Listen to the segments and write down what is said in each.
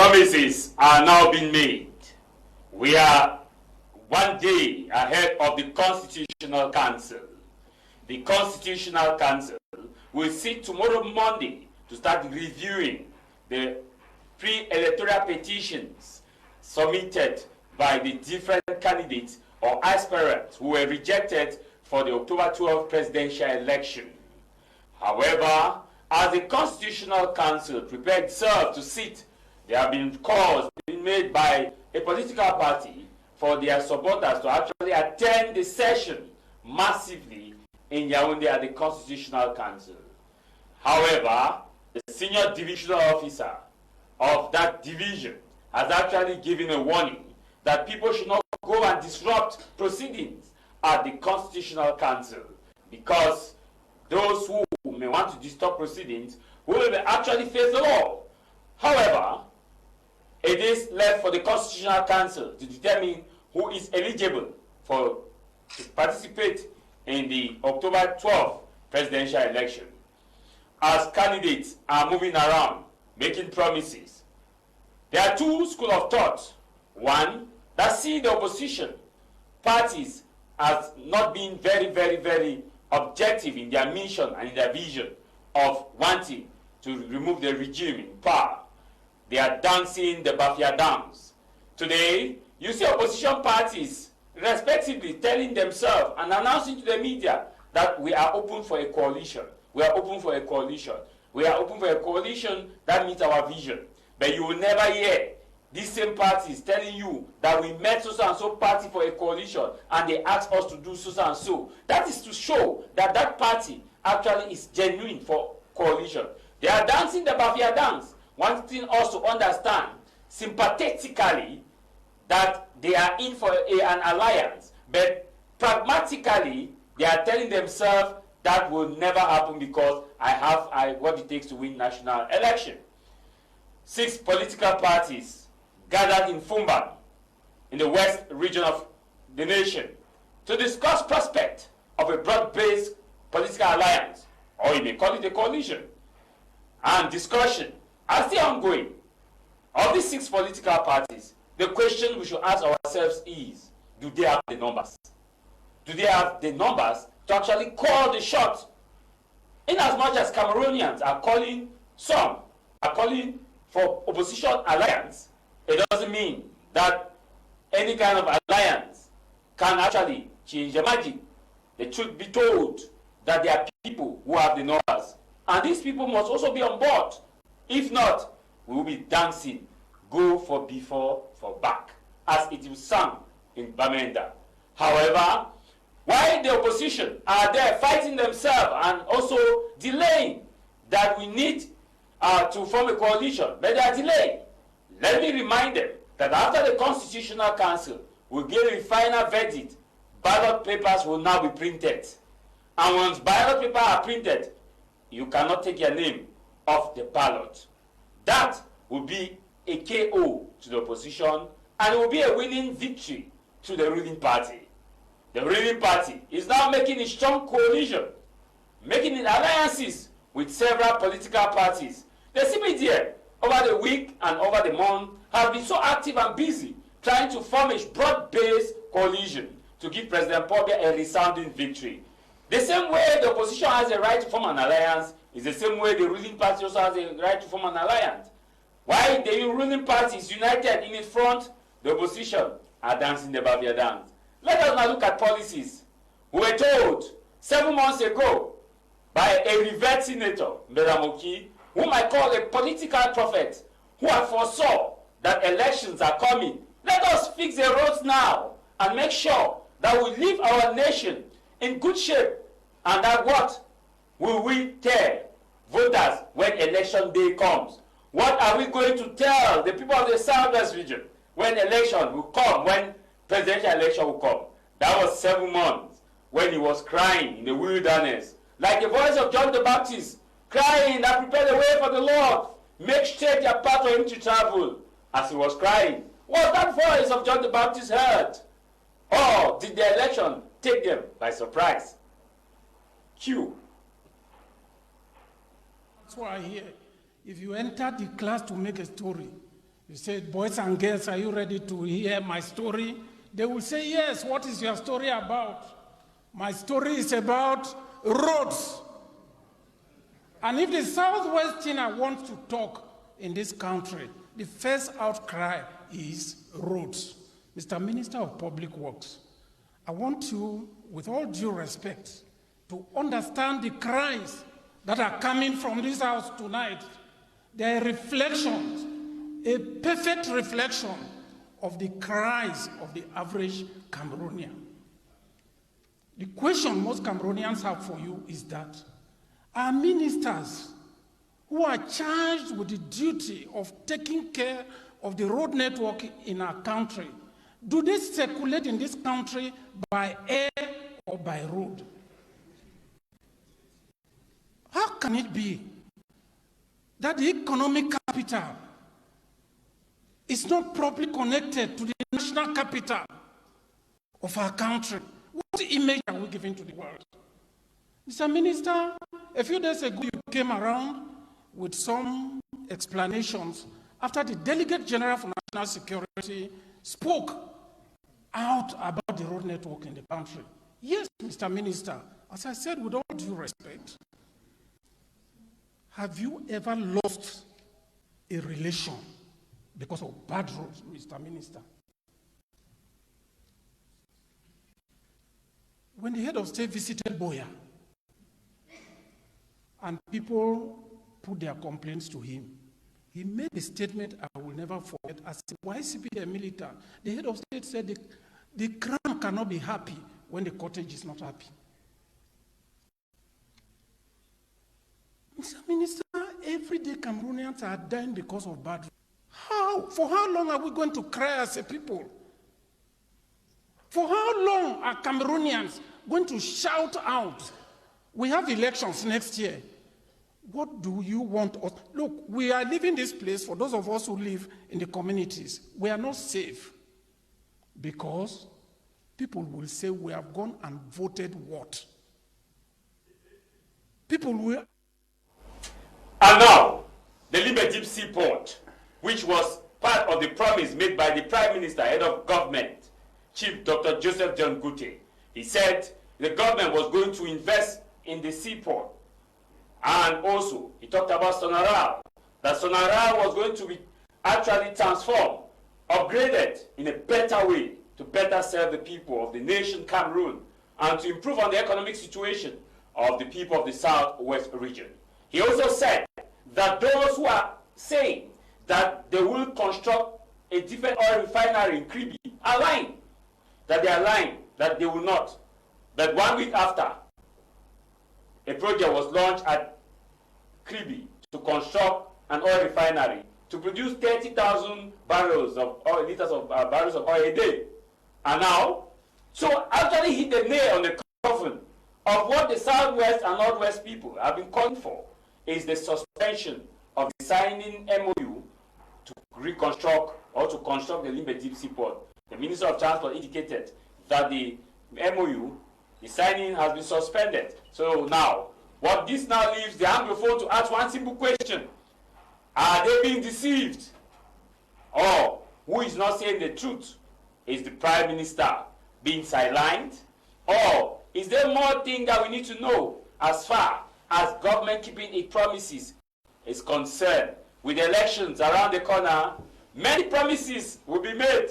Promises are now being made. We are one day ahead of the Constitutional Council. The Constitutional Council will sit tomorrow Monday to start reviewing the pre-electoral petitions submitted by the different candidates or aspirants who were rejected for the October 12 presidential election. However, as the Constitutional Council prepared itself to sit, there have been calls being made by a political party for their supporters to actually attend the session massively in Yaoundé at the Constitutional Council. However, the senior divisional officer of that division has actually given a warning that people should not go and disrupt proceedings at the Constitutional Council, because those who may want to disturb proceedings will actually face the law. However, it is left for the Constitutional Council to determine who is eligible to participate in the October 12th presidential election. As candidates are moving around, making promises, there are two schools of thought. One, that see the opposition parties as not being very objective in their mission and in their vision of wanting to remove the regime in power. They are dancing the Bafia dance. Today, you see opposition parties respectively telling themselves and announcing to the media that we are open for a coalition. We are open for a coalition. We are open for a coalition that meets our vision. But you will never hear these same parties telling you that we met so and so party for a coalition and they asked us to do so and so. That is to show that that party actually is genuine for coalition. They are dancing the Bafia dance, wanting us to understand sympathetically that they are in for an alliance, but pragmatically they are telling themselves that will never happen because I have what it takes to win national election. 6 political parties gathered in Fumban in the west region of the nation to discuss prospect of a broad-based political alliance, or you may call it a coalition. And discussion are still ongoing. Of these 6 political parties, the question we should ask ourselves is, do they have the numbers? Do they have the numbers to actually call the shots? In as much as Cameroonians are calling, some are calling for opposition alliance, it doesn't mean that any kind of alliance can actually change the magic. The truth be told, that there are people who have the numbers, and these people must also be on board. If not, we will be dancing, go for before, for back, as it is sung in Bamenda. However, while the opposition are there fighting themselves and also delaying that we need to form a coalition, but they are delaying. Let me remind them that after the Constitutional Council will give a final verdict, ballot papers will now be printed. And once ballot papers are printed, you cannot take your name off the ballot. That will be a KO to the opposition, and it will be a winning victory to the ruling party. The ruling party is now making a strong coalition, making alliances with several political parties. The CPDM, over the week and over the month, have been so active and busy trying to form a broad-based coalition to give President Pobia a resounding victory. The same way the opposition has a right to form an alliance is the same way the ruling party also has a right to form an alliance. While the ruling party is united in its front, the opposition are dancing the Bavia dance. Let us now look at policies. We were told 7 months ago by a revert senator, Mberamoki, whom I call a political prophet, who had foresaw that elections are coming. Let us fix the roads now and make sure that we leave our nation in good shape, and that what will we tell voters when election day comes? What are we going to tell the people of the Southwest region when election will come, when presidential election will come? That was 7 months when he was crying in the wilderness, like the voice of John the Baptist, crying that prepare the way for the Lord, make straight your path for him to travel. As he was crying, was that voice of John the Baptist heard? Or did the election take them by surprise? Q. That's why here, if you enter the class to make a story, You said, boys and girls, are you ready to hear my story? They will say, yes, what is your story about? My story is about roads. And if the Southwesterner wants to talk in this country, the first outcry is roads. Mr. Minister of Public Works, I want you, with all due respect, to understand the cries that are coming from this house tonight. They are reflections, a perfect reflection of the cries of the average Cameroonian. The question most Cameroonians have for you is that our ministers who are charged with the duty of taking care of the road network in our country, do they circulate in this country by air or by road? How can it be that the economic capital is not properly connected to the national capital of our country? What image are we giving to the world? Mr. Minister, a few days ago you came around with some explanations after the Delegate General for National Security spoke out about the road network in the country. Yes, Mr. Minister, as I said with all due respect, have you ever lost a relation because of bad roads, Mr. Minister? When the head of state visited Boya, and people put their complaints to him, he made a statement I will never forget. As a YCP militant, the head of state said the crown cannot be happy when the cottage is not happy. Mr. Minister, everyday Cameroonians are dying because of bad roads. How? For how long are we going to cry as a people? For how long are Cameroonians going to shout out? We have elections next year. What do you want us? Look, we are leaving this place, for those of us who live in the communities, we are not safe because people will say we have gone and voted what? People will... And now, the Limbe Seaport, which was part of the promise made by the Prime Minister, head of government, Chief Dr. Joseph John Gute. He said the government was going to invest in the seaport. And also, he talked about Sonara, that Sonara was going to be actually transformed, upgraded in a better way to better serve the people of the nation Cameroon and to improve on the economic situation of the people of the Southwest region. He also said that those who are saying that they will construct a different oil refinery in Kribi are lying, that they are lying, that they will not. That 1 week after, a project was launched at Kribi to construct an oil refinery to produce 30,000 barrels of oil, liters of barrels of oil a day. And now, so actually hit the nail on the coffin of what the Southwest and Northwest people have been calling for, is the suspension of the signing MOU to reconstruct or to construct the Limbe Deep Seaport. The Minister of Transport indicated that the MOU, the signing has been suspended. So now, what this now leaves the Anglophone to ask one simple question. Are they being deceived? Or who is not saying the truth? Is the Prime Minister being sidelined? Or is there more thing that we need to know as far as government keeping its promises is concerned? With elections around the corner, many promises will be made.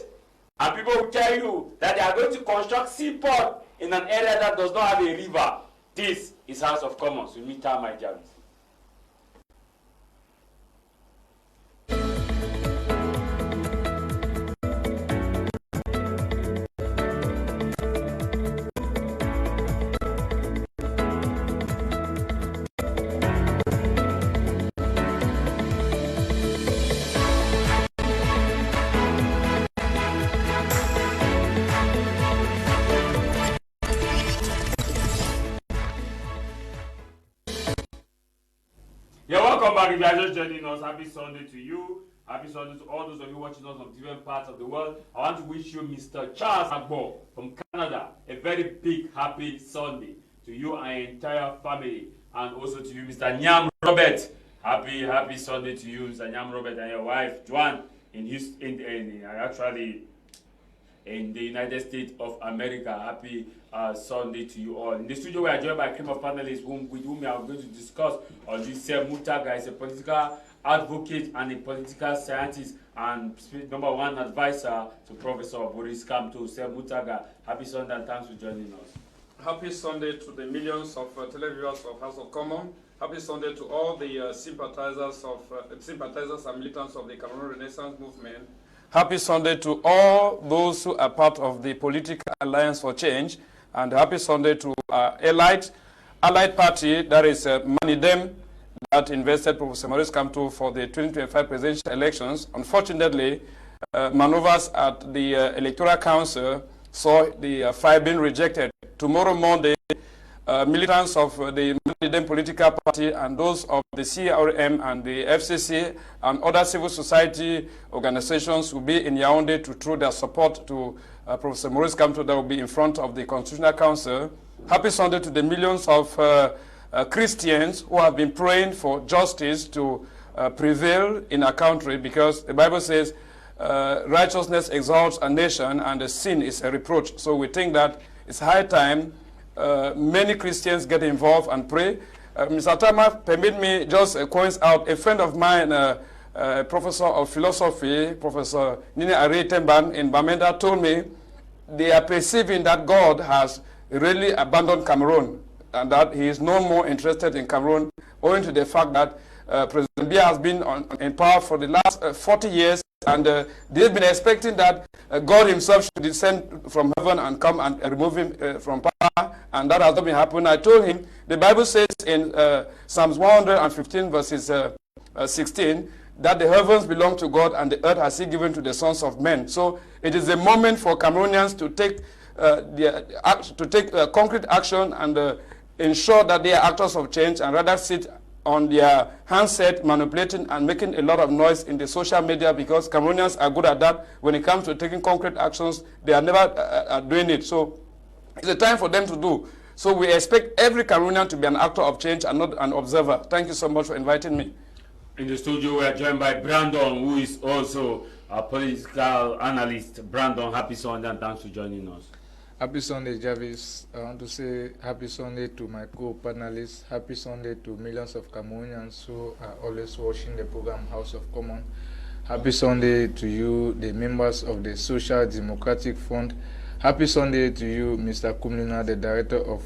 And people will tell you that they are going to construct seaport in an area that does not have a river. This is House of Commons. We meet time, my Jarvis. You're welcome back. If you are just joining us, happy Sunday to you. Happy Sunday to all those of you watching us from different parts of the world. I want to wish you, Mr. Charles Agbo from Canada, a very big happy Sunday to you and your entire family, and also to you, Mr. Nyam Robert. Happy Sunday to you, Mr. Nyam Robert, and your wife, Joanne. actually in the United States of America. Happy Sunday to you all. In the studio, we are joined by a team of panelists with whom we are going to discuss on this. Mutaga is a political advocate and a political scientist and number one advisor to Professor Boris Kamto. Mutaga, happy Sunday and thanks for joining us. Happy Sunday to the millions of televiewers of House of Commons. Happy Sunday to all the sympathizers and militants of the Cameroon Renaissance Movement. Happy Sunday to all those who are part of the Political Alliance for Change, and happy Sunday to Allied Party, that is Manidem, that invested Professor Maurice Kamto for the 2025 presidential elections. Unfortunately, maneuvers at the Electoral Council saw the file being rejected. Tomorrow Monday, militants of the Manidem political party and those of the CRM and the FCC and other civil society organizations will be in Yaoundé to throw their support to Professor Maurice Kamto that will be in front of the Constitutional Council. Happy Sunday to the millions of Christians who have been praying for justice to prevail in our country, because the Bible says righteousness exalts a nation and the sin is a reproach. So we think that it's high time many Christians get involved and pray. Mr. Tama, permit me just coins out. A friend of mine, professor of philosophy, Professor Nina Aretemban in Bamenda, told me they are perceiving that God has really abandoned Cameroon and that he is no more interested in Cameroon, owing to the fact that President Biya has been in power for the last 40 years, and they've been expecting that God himself should descend from heaven and come and remove him from power, and that has not been happening. I told him, the Bible says in Psalms 115 verses 16, that the heavens belong to God and the earth has he given to the sons of men. So it is a moment for Cameroonians to take concrete action and ensure that they are actors of change, and rather sit on their handset manipulating and making a lot of noise in the social media, because Cameroonians are good at that. When it comes to taking concrete actions, they are never doing it. So it's a time for them to do. So we expect every Cameroonian to be an actor of change and not an observer. Thank you so much for inviting me. In the studio, we are joined by Brandon, who is also a political analyst. Brandon, happy Sunday and thanks for joining us. Happy Sunday, Jarvis. I want to say happy Sunday to my co-panelists. Happy Sunday to millions of Cameroonians who are always watching the program House of Commons. Happy Sunday to you, the members of the Social Democratic Front. Happy Sunday to you, Mr. Kumlina, the director of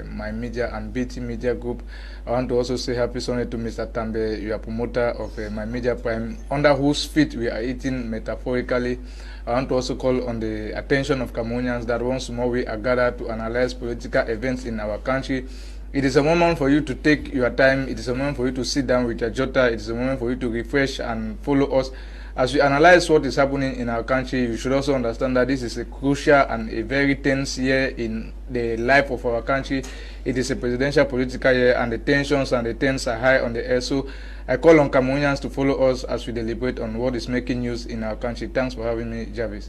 My Media and BT Media Group. I want to also say happy Sunday to Mr. Tambe, you are promoter of My Media Prime, under whose feet we are eating metaphorically. I want to also call on the attention of Cameroonians that once more we are gathered to analyze political events in our country. It is a moment for you to take your time. It is a moment for you to sit down with your jota. It is a moment for you to refresh and follow us. As we analyze what is happening in our country, you should also understand that this is a crucial and a very tense year in the life of our country. It is a presidential political year, and the tensions and the tensions are high on the air. So I call on Cameroonians to follow us as we deliberate on what is making news in our country. Thanks for having me, Jarvis.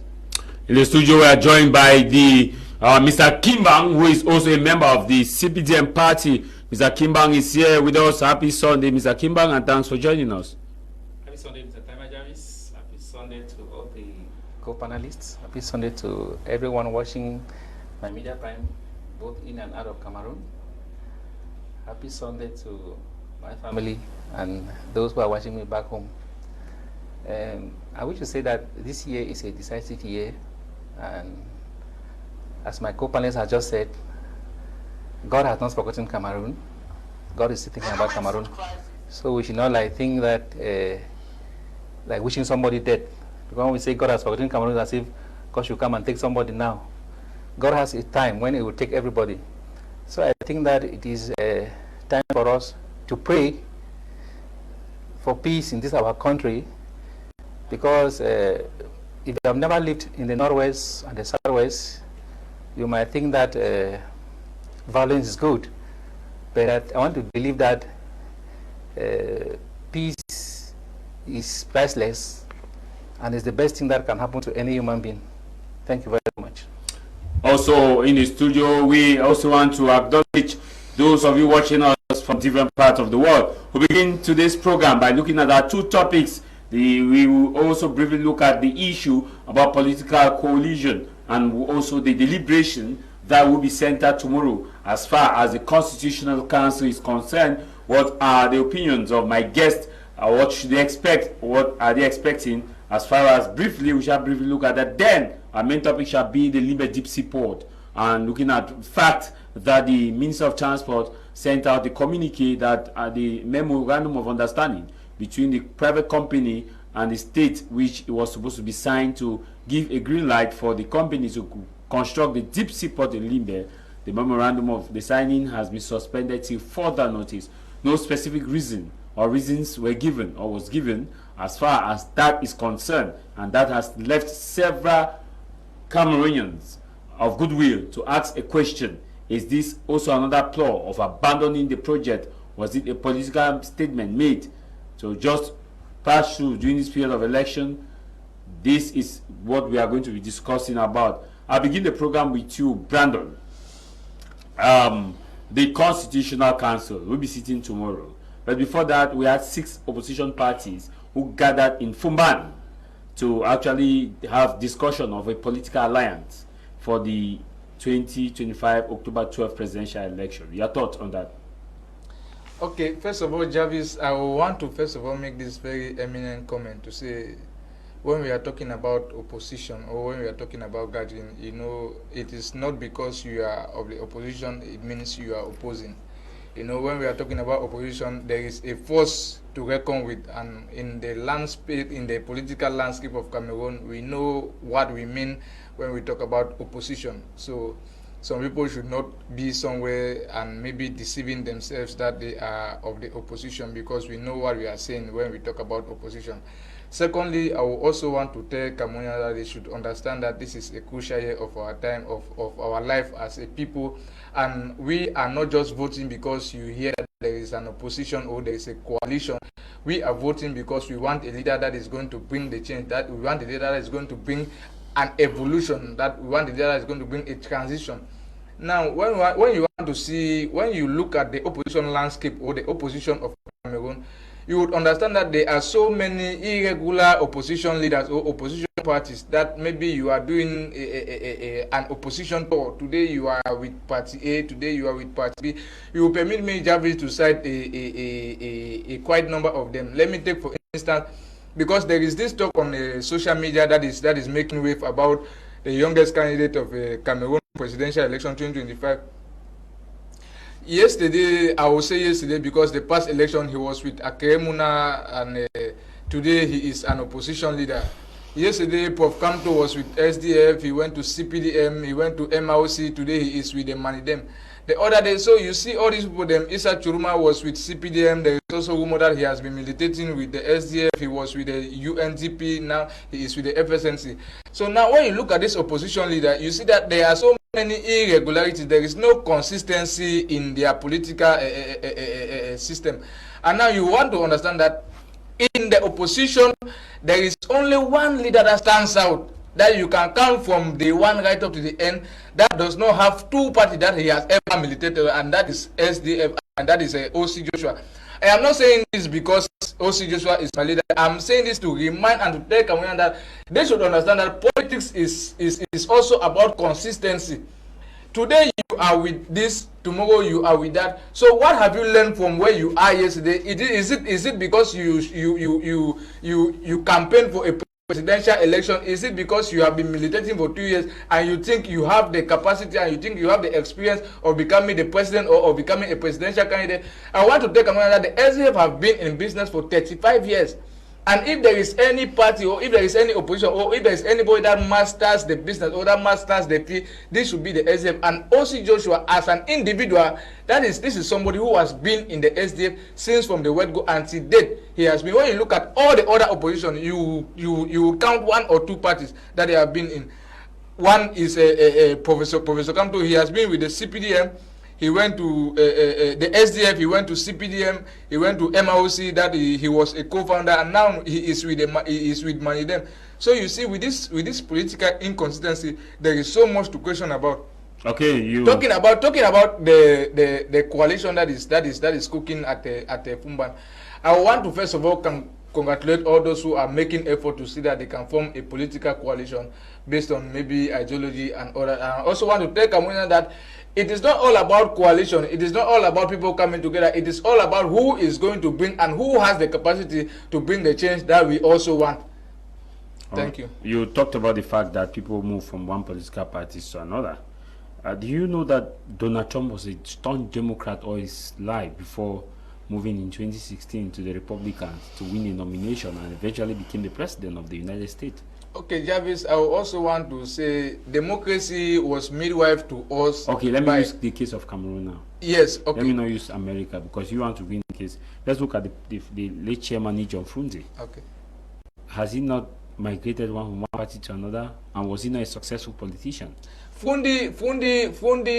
In the studio, we are joined by the Mr. Kimbang, who is also a member of the CPDM party. Mr. Kimbang is here with us. Happy Sunday, Mr. Kimbang, and thanks for joining us. Happy Sunday, Mr. Timer Jarvis. Happy Sunday to all the co-panelists. Happy Sunday to everyone watching My Media Prime, both in and out of Cameroon. Happy Sunday to my family and those who are watching me back home. I wish to say that this year is a decisive year, and as my co-panelists have just said, God has not forgotten Cameroon. God is thinking about Cameroon. So we should not think that like wishing somebody dead. Because when we say God has forgotten Cameroon, it's as if God should come and take somebody now. God has a time when He will take everybody. So I think that it is time for us to pray for peace in this our country, because if you have never lived in the Northwest and the Southwest, you might think that violence is good, but I want to believe that peace is priceless and is the best thing that can happen to any human being. Thank you very much. Also in the studio, we also want to acknowledge those of you watching us from different parts of the world. We begin today's program by looking at our two topics We will also briefly look at the issue about political coalition and also the deliberation that will be centered tomorrow as far as the Constitutional Council is concerned. What are the opinions of my guests? What should they expect? What are they expecting? As far as briefly, we shall briefly look at that. Then our main topic shall be the Limbe Deep Seaport, and looking at the fact that the Minister of Transport sent out the communique that the memorandum of understanding between the private company and the state, which was supposed to be signed to give a green light for the company to construct the deep seaport in Limbe. The memorandum of the signing has been suspended till further notice. No specific reason or reasons were given or was given as far as that is concerned, and that has left several Cameroonians of goodwill to ask a question: is this also another ploy of abandoning the project? Was it a political statement made to just pass through during this period of election? This is what we are going to be discussing about. I'll begin the program with you, Brandon. The Constitutional Council will be sitting tomorrow. But before that, we had 6 opposition parties who gathered in Fumban to actually have discussion of a political alliance for the 2025 October 12 presidential election. Your thoughts on that? Okay, first of all, Jarvis, I want to first of all make this very eminent comment to say, when we are talking about opposition or when we are talking about gathering, you know, it is not because you are of the opposition, it means you are opposing. You know, when we are talking about opposition, there is a force to reckon with, and in the landscape, in the political landscape of Cameroon, we know what we mean when we talk about opposition. So some people should not be somewhere and maybe deceiving themselves that they are of the opposition, because we know what we are saying when we talk about opposition. Secondly, I will also want to tell Cameroonians that they should understand that this is a crucial year of our time, of our life as a people, and we are not just voting because you hear that there is an opposition or there is a coalition. We are voting because we want a leader that is going to bring the change, that we want a leader that is going to bring an evolution, that we want a leader that is going to bring a transition. Now, when you want to see, when you look at the opposition landscape or the opposition of Cameroon, you would understand that there are so many irregular opposition leaders or opposition parties that maybe you are doing an opposition tour. Today you are with party A, today you are with party B. You will permit me, Jarvis, to cite a quite number of them. Let me take for instance, because there is this talk on social media that is making wave about the youngest candidate of Cameroon presidential election 2025. Yesterday, I will say yesterday because the past election he was with Akemuna, and today he is an opposition leader. Yesterday, Prof. Kamto was with SDF, he went to CPDM, he went to MRC, today he is with the Manidem. The other day, so you see all these people, them, Issa Churuma was with CPDM, there is also rumor that he has been militating with the SDF, he was with the UNDP, now he is with the FSNC. So now when you look at this opposition leader, you see that there are so many irregularities, there is no consistency in their political system. And now you want to understand that in the opposition, there is only one leader that stands out, that you can count from the one right up to the end, that does not have 2 parties that he has ever militated, and that is SDF, and that is OC Joshua. I am not saying this because OC Joshua is my leader. I'm saying this to remind and to tell Cameroonians that they should understand that politics is also about consistency. Today you are with this, tomorrow you are with that. So what have you learned from where you are yesterday? Is it because you campaigned for a presidential election? Is it because you have been militating for 2 years and you think you have the capacity and you think you have the experience of becoming the president or becoming a presidential candidate? I want to take a moment that the SDF have been in business for 35 years. And if there is any party or if there is any opposition or if there is anybody that masters the business or that masters the field, this should be the SDF. And OC Joshua as an individual, this is somebody who has been in the SDF since from the word go until date. He has been. When you look at all the other opposition, you count 1 or 2 parties that they have been in. One is Professor Kamto. He has been with the CPDM. He went to the SDF, he went to CPDM, he went to MRC, that he was a co-founder, and now he is with Manidem. So you see, with this political inconsistency, there is so much to question about. Okay, you talking about the coalition that is cooking at the Fumban. I want to first of all congratulate all those who are making effort to see that they can form a political coalition based on maybe ideology and other. I also want to tell Cameroonians that it is not all about coalition. It is not all about people coming together. It is all about who is going to bring and who has the capacity to bring the change that we also want. Thank you. You talked about the fact that people move from one political party to another. Do you know that Donald Trump was a staunch Democrat all his life before moving in 2016 to the Republicans to win a nomination and eventually became the president of the United States? Okay, Jarvis, I also want to say democracy was midwife to us. Okay, let me use the case of Cameroon now. Yes, okay. Let me not use America because you want to win the case. Let's look at the late chairman, John Frunze. Okay. Has he not migrated from one party to another, and was he not a successful politician? Fundi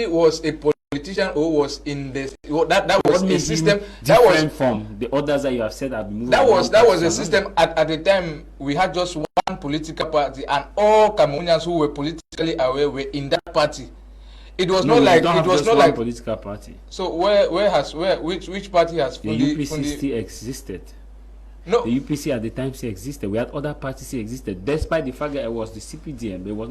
was a politician who was in the that was a system that was from the others that you have said have moved. That was a system at the time. We had just one political party, and all Cameroonians who were politically aware were in that party. It was not like it was not like political party. So which party has Fundi? The UPC still existed. No, the UPC at the time still existed. We had other parties still existed, despite the fact that it was the CPDM. They were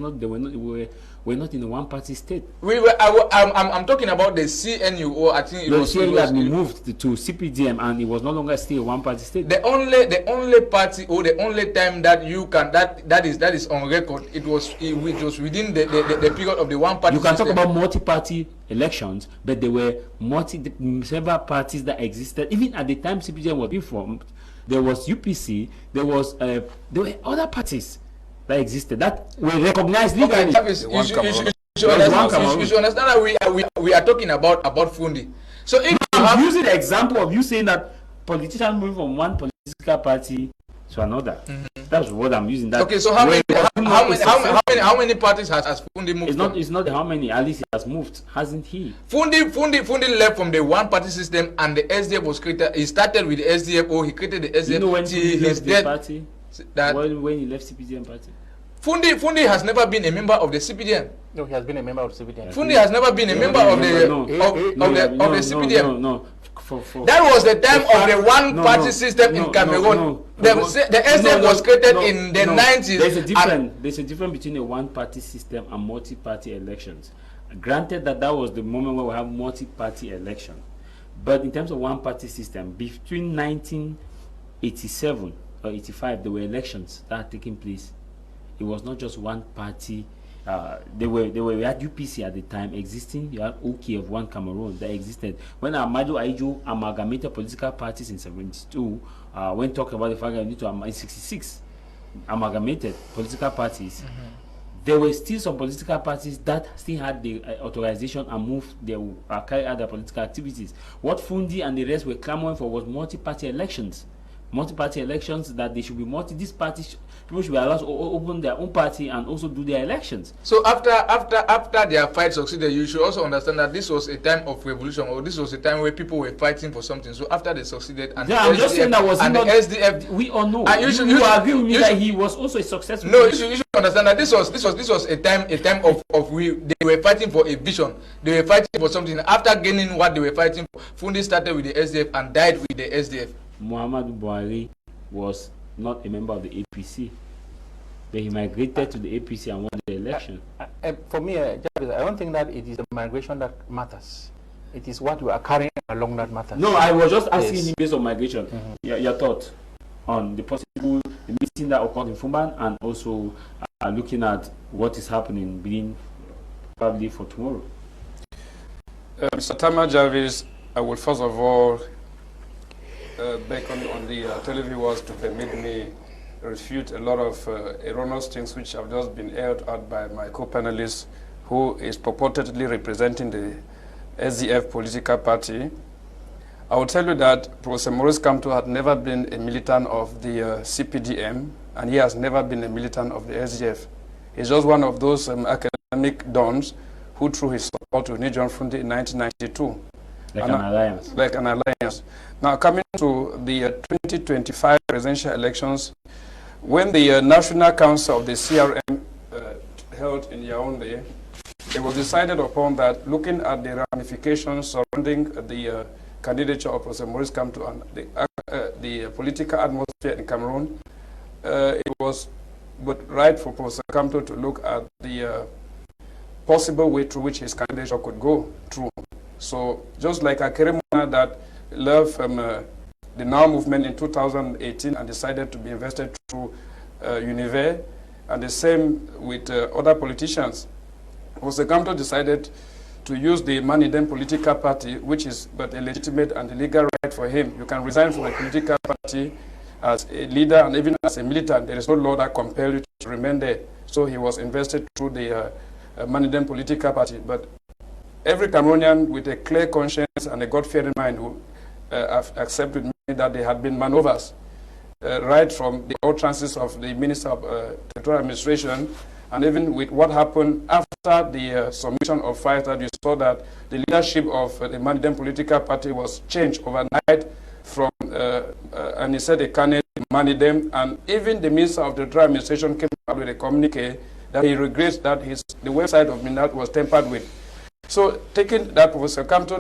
not in a one-party state. I'm talking about the CNU, or I think it was CNU had been moved to CPDM, and it was no longer still a one-party state. The only party, or the only time that you can that is on record, it was within the period of the one-party. You can system. talk about multi-party elections, but there were several parties that existed even at the time CPDM was being formed. There was UPC, there were other parties that existed that were recognized legally. You should understand that we are talking about Fundi. So if I'm using the example of you saying that politicians move from one political party to another. That's what I'm using. That okay, so how many parties has Fundi moved? It's not how many. At least he has moved, hasn't he? Fundi left from the one party system, and the SDF was created. He started with the SDF, or he created the SDF. You know when he left the party? When he left CPDM party? Fundi has never been a member of the CPDM. No, he has been a member of the CPDM. Fundi has never been a member of the CPDM. No. That was the time of the one-party system in Cameroon. The SDF was created in the 90s. There's a difference between a one-party system and multi-party elections. Granted that was the moment where we have multi-party election. But in terms of one-party system, between 1987 or 85, there were elections that had taken place. It was not just one party. We had UPC at the time existing. You had OK of One Cameroon that existed. When Ahmadu Ahidjo amalgamated political parties in 72, when talking about the fact that we need to in 66 amalgamated political parties, there were still some political parties that still had the authorization and moved their carry out their political activities. What Fundi and the rest were clamoring for was multi-party elections. Multi-party elections, that they should be these parties, people should be allowed to open their own party and also do their elections. So after their fight succeeded, you should also understand that this was a time of revolution, or this was a time where people were fighting for something. So after they succeeded, and yeah, I'm just saying that was and not, the SDF, we all know. And you agree with me that he was also a successful. No, you should understand that this was a time of they were fighting for a vision. They were fighting for something. After gaining what they were fighting for, Fundi started with the SDF and died with the SDF. Muhammadu Buhari was not a member of the APC, but he migrated to the APC and won the election. For me, I don't think that it is the migration that matters. It is what you are carrying along that matters. No, I was just asking him based on migration. Your thought on the possible meeting that occurred in Fumban, and also looking at what is happening being probably for tomorrow. Mr. Tama Jarvis, I will first of all beckon on the televiewers to permit me refute a lot of erroneous things which have just been aired out by my co-panelist, who is purportedly representing the SDF political party. I will tell you that Professor Maurice Kamto had never been a militant of the CPDM, and he has never been a militant of the SDF. He's just one of those academic dons who threw his support to John Fundi in 1992. Like an alliance. Like an alliance. Now, coming to the 2025 presidential elections, when the National Council of the CRM held in Yaoundé, it was decided upon that, looking at the ramifications surrounding the candidature of Professor Maurice Kamto and the political atmosphere in Cameroon, it was but right for Professor Kamto to look at the possible way through which his candidature could go through. So just like Akeremona that left the Now movement in 2018 and decided to be invested through Univer, and the same with other politicians. Professor Kamto decided to use the Manidem political party, which is but a legitimate and a legal right for him. You can resign from a political party as a leader and even as a militant. There is no law that compels you to remain there. So he was invested through the Manidem political party. But every Cameroonian with a clear conscience and a God-fearing mind who accepted that there had been maneuvers right from the utterances of the Minister of Territorial Administration, and even with what happened after the submission of files, that you saw that the leadership of the Manidem political party was changed overnight from, and he said, a candidate Manidem, and even the Minister of the Territorial Administration came out with a communique that he regrets that the website of Minat was tampered with. So taking that, Professor Kamto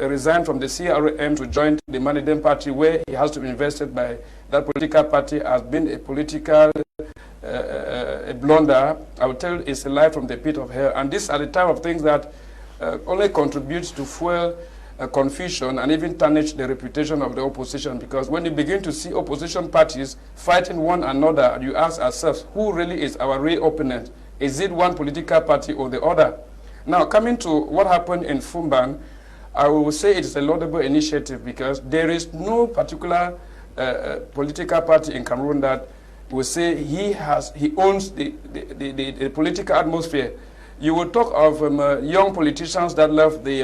resigned from the CRM to join the Manidem party, where he has to be invested by that political party, has been a political a blunder. I would tell it's a lie from the pit of hell. And this are the type of things that only contributes to fuel confusion and even tarnish the reputation of the opposition. Because when you begin to see opposition parties fighting one another, you ask ourselves, who really is our real opponent? Is it one political party or the other? Now, coming to what happened in Fumban, I will say it is a laudable initiative because there is no particular political party in Cameroon that will say he owns the political atmosphere. You will talk of young politicians that left the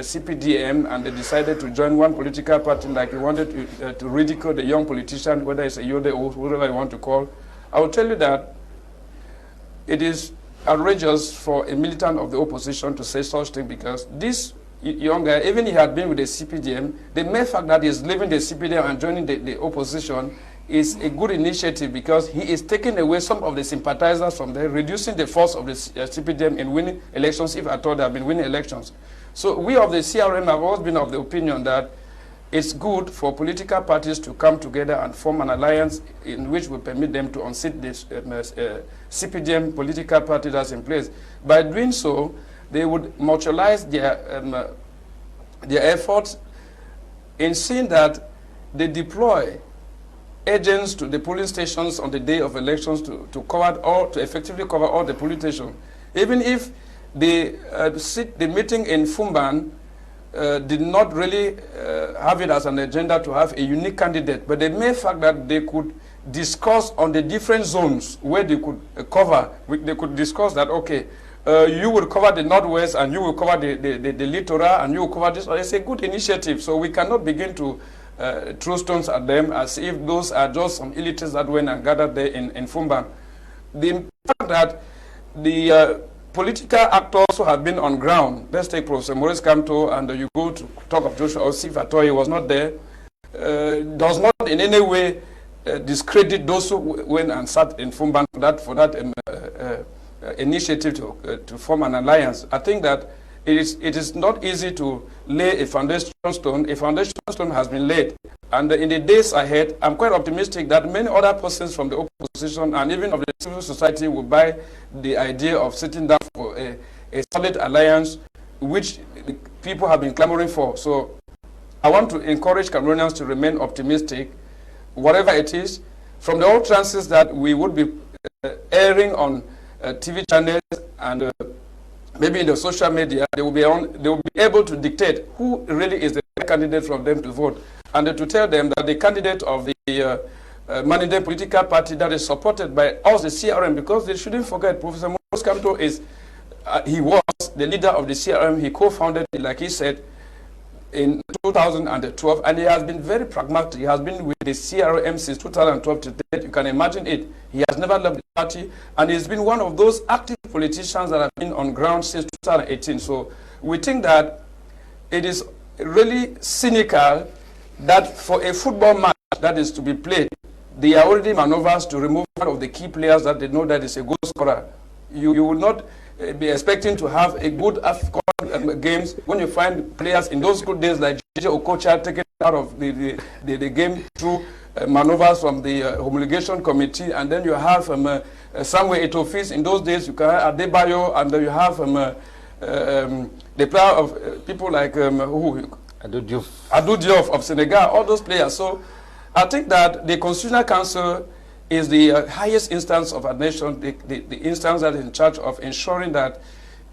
CPDM and they decided to join one political party, like they wanted to ridicule the young politician, whether it's a Yode or whatever you want to call. I will tell you that it is outrageous for a militant of the opposition to say such thing, because this young guy, even he had been with the CPDM, the mere fact that he's leaving the CPDM and joining the opposition is a good initiative, because he is taking away some of the sympathizers from there, reducing the force of the CPDM in winning elections, if at all they have been winning elections. So we of the CRM have always been of the opinion that it's good for political parties to come together and form an alliance in which will permit them to unseat this CPDM political party that's in place. By doing so, they would mutualize their efforts in seeing that they deploy agents to the polling stations on the day of elections to effectively cover all the polling stations. Even if the meeting in Fumban did not really have it as an agenda to have a unique candidate, but the mere fact that they could discuss on the different zones where they could cover, they could discuss that, okay, you will cover the Northwest and you will cover the littoral and you will cover this. It's a good initiative, so we cannot begin to throw stones at them as if those are just some elites that went and gathered there in Fumban. The fact that the political actors who have been on ground, let's take Professor Maurice Kamto, and you go to talk of Joshua Osif Atoyi was not there, does not in any way discredit those who went and sat in Fumban for that initiative to form an alliance. I think that it is not easy to lay a foundation stone. A foundation stone has been laid. And in the days ahead, I'm quite optimistic that many other persons from the opposition and even of the civil society will buy the idea of sitting down for a solid alliance, which people have been clamoring for. So I want to encourage Cameroonians to remain optimistic, whatever it is, from the utterances that we would be airing on TV channels and maybe in the social media. They will be able to dictate who really is the candidate from them to vote, and to tell them that the candidate of the Manidem political party that is supported by us, the CRM, because they shouldn't forget, Professor Maurice Kamto he was the leader of the CRM. He co-founded it, like he said, in 2012, and he has been very pragmatic. He has been with the CRM since 2012 to date. You can imagine it. He has never left the party, and he's been one of those active politicians that have been on ground since 2018. So we think that it is really cynical that for a football match that is to be played, they are already maneuvers to remove one of the key players that they know that is a goal scorer. You will not be expecting to have a good AFCON games when you find players in those good days like JJ Okocha taken out of the game through maneuvers from the homologation committee, and then you have Samuel Etofis in those days, you can have Adebayo, and then you have the player of people like Adu Diouf of Senegal, all those players. So I think that the Constitutional Council is the highest instance of a nation, the instance that is in charge of ensuring that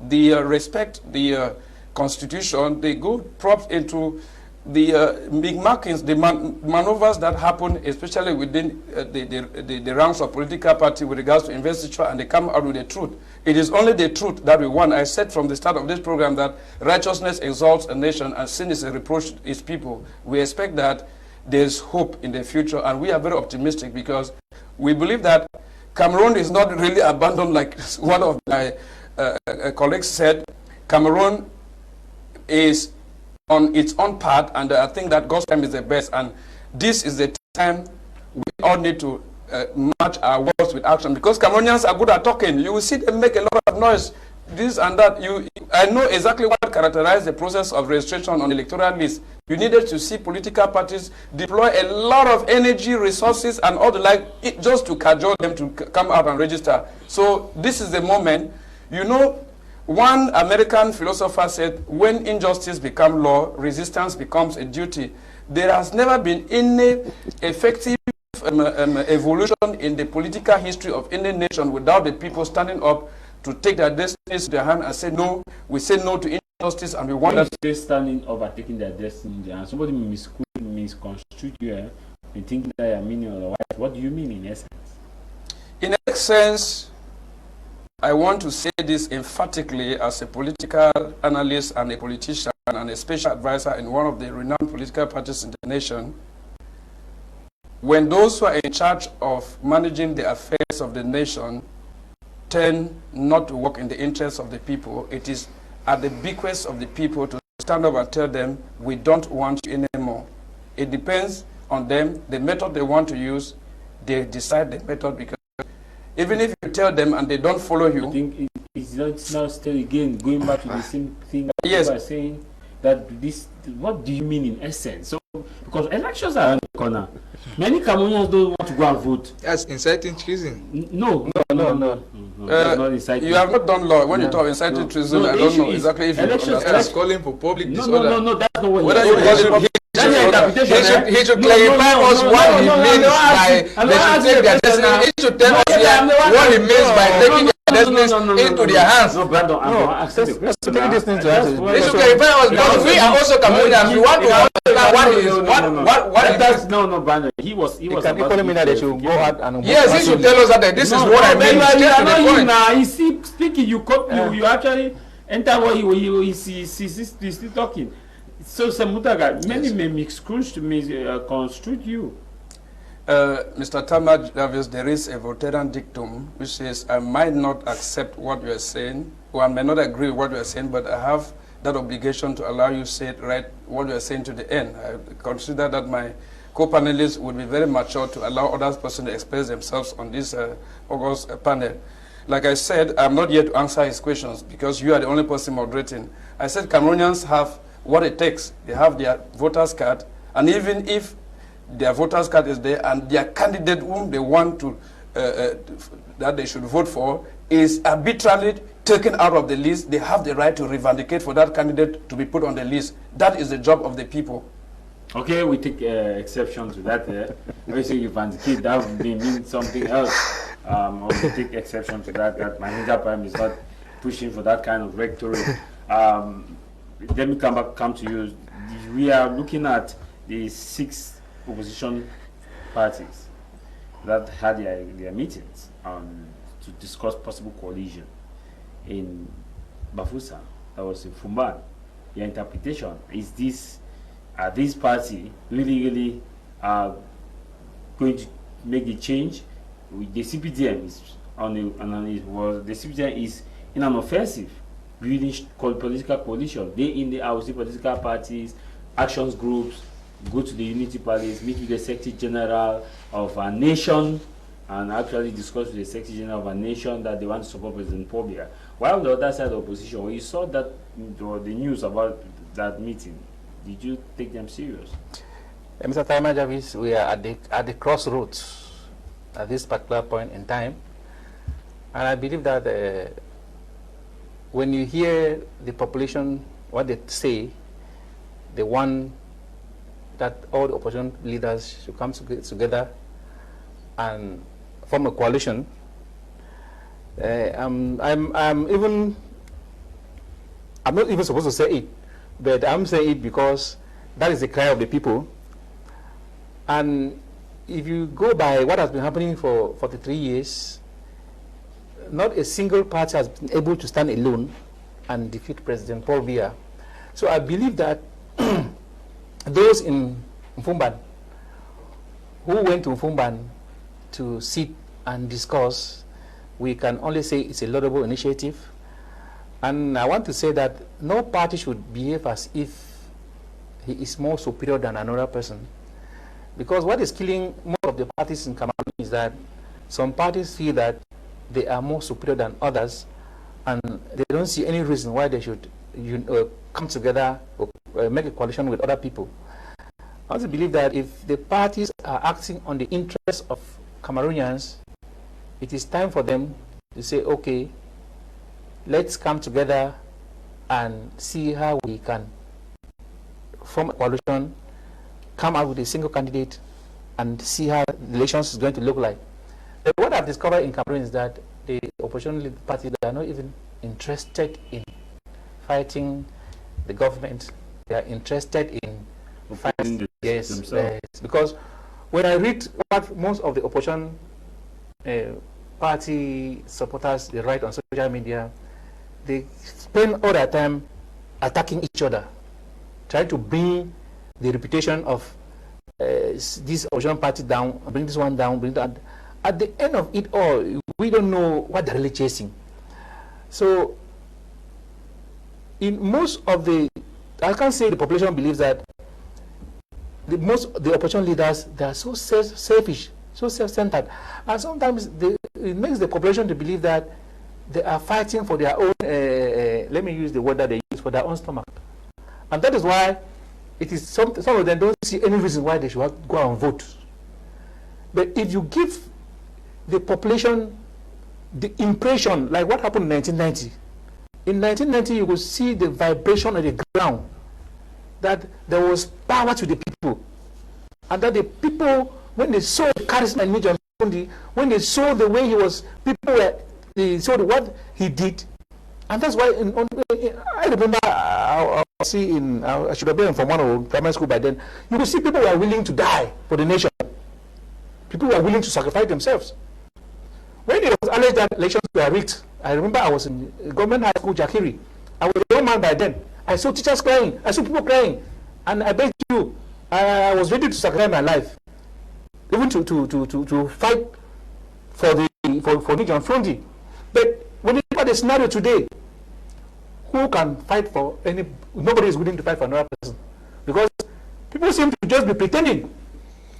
they respect the Constitution. They go props into the big markings, the maneuvers that happen, especially within the ranks of political party with regards to investiture, and they come out with the truth. It is only the truth that we want. I said from the start of this program that righteousness exalts a nation and sin is a reproach to its people. We expect that there's hope in the future, and we are very optimistic because we believe that Cameroon is not really abandoned like one of my colleagues said. Cameroon is on its own path, and I think that God's time is the best, and this is the time we all need to match our words with action, because Cameroonians are good at talking. You will see them make a lot of noise, this and that. I know exactly what characterized the process of registration on electoral lists. You needed to see political parties deploy a lot of energy, resources, and all the like, just to cajole them to come out and register. So this is the moment. You know, one American philosopher said, when injustice becomes law, resistance becomes a duty. There has never been any effective evolution in the political history of any nation without the people standing up to take their destinies to their hand and say no. We say no to injustice, and we want that. They standing up and taking their destiny in their hand. Somebody misconstrue you and thinking that you're meaning otherwise. What do you mean in essence? In essence, I want to say this emphatically as a political analyst and a politician and a special advisor in one of the renowned political parties in the nation. When those who are in charge of managing the affairs of the nation tend not to work in the interests of the people, it is at the bequest of the people to stand up and tell them, we don't want you anymore. It depends on them, the method they want to use. They decide the method, because even if you tell them and they don't follow you. I think it's now still again going back to the same thing that yes. You are saying, that this, what do you mean in essence? So, because elections are around the corner. Many Cameroonians don't want to go and vote. That's inciting treason. No. That's not inciting. You have not done law. When you talk inciting treason, I don't know exactly if you understand. That's calling for public disorder. No, that's not what Whether you call it public disorder, he should clarify us what he means by they should take their destiny. He should tell us what he means by taking their destinies into their hands. No, Brandon, I'm taking this into They should clarify us, because we are also Cameroonians. We want to understand what it is. No, Brandon. He was equally mean that they should go out and yes, he should tell us that this is what I mean. Now he's speaking. You actually enter what he's still talking. So Samutaga, many may misconstrue you. Mr. Tamaj Davis, there is a Voltairean dictum which says, I might not accept what you are saying, or I may not agree with what you are saying, but I have that obligation to allow you to say it right, what you are saying to the end. I consider that my co-panelists would be very mature to allow other persons to express themselves on this August panel. Like I said, I'm not yet to answer his questions because you are the only person moderating. I said Cameroonians have what it takes. They have their voters card, and even if their voters card is there and their candidate whom they want to that they should vote for is arbitrarily taken out of the list, they have the right to revindicate for that candidate to be put on the list. That is the job of the people. Okay, we take exception to that. When you say you vindicate, that would mean something else. Or we take exception to that. That my Ninja Prime is not pushing for that kind of rhetoric. Let me come to you. We are looking at the 6 opposition parties that had their meetings to discuss possible coalition in Bafusa. That was in Fumban. Your interpretation is this: are these parties really going to make the change? The CPDM is the CPDM is in an offensive, building political coalition. They in the house, political parties, actions groups, go to the Unity Palace, meet with the Secretary General of our nation, and actually discussed with the Secretary General of a nation that they want to support President Paul Biya. While on the other side of the opposition, when you saw that the news about that meeting, did you take them serious? Mr. Taima Jarvis, we are at the crossroads at this particular point in time, and I believe that when you hear the population, what they say, they want that all the opposition leaders should come together and form a coalition. I'm not even supposed to say it, but I'm saying it because that is the cry of the people. And if you go by what has been happening for 43 years, not a single party has been able to stand alone and defeat President Paul Biya. So I believe that those in Mfumban who went to Mfumban to sit and discuss, we can only say it's a laudable initiative. And I want to say that no party should behave as if he is more superior than another person. Because what is killing most of the parties in Cameroon is that some parties feel that they are more superior than others, and they don't see any reason why they should come together or make a coalition with other people. I also believe that if the parties are acting on the interests of Cameroonians, it is time for them to say, okay, let's come together and see how we can form a coalition, come out with a single candidate, and see how the elections is going to look like. But what I've discovered in Cameroon is that the opposition parties are not even interested in fighting the government. They are interested in fighting themselves. Because when I read what most of the opposition party supporters they write on social media, they spend all their time attacking each other, trying to bring the reputation of this opposition party down, bring this one down, bring that. At the end of it all, we don't know what they're really chasing. So, in most of the, I can't say the population believes that the opposition leaders, they are so selfish, so self-centered, and sometimes it makes the population to believe that they are fighting for their own, let me use the word that they use, for their own stomach. And that is why it is some of them don't see any reason why they should go and vote. But if you give the population the impression, like what happened in 1990. In 1990, you will see the vibration of the ground, that there was power to the people, and that the people, when they saw the charisma in Major Fundi, when they saw the way he was, they saw what he did, and that's why I remember I should have been from one of primary school by then. You will see people who are willing to die for the nation. People who are willing to sacrifice themselves. When it was alleged that elections were rigged, I remember I was in government high school, Jakiri. I was a young man by then. I saw teachers crying. I saw people crying. And I bet you, I was ready to sacrifice my life, even to fight for Niger Frondi. But when you look at the scenario today, who can fight for any? Nobody is willing to fight for another person, because people seem to just be pretending.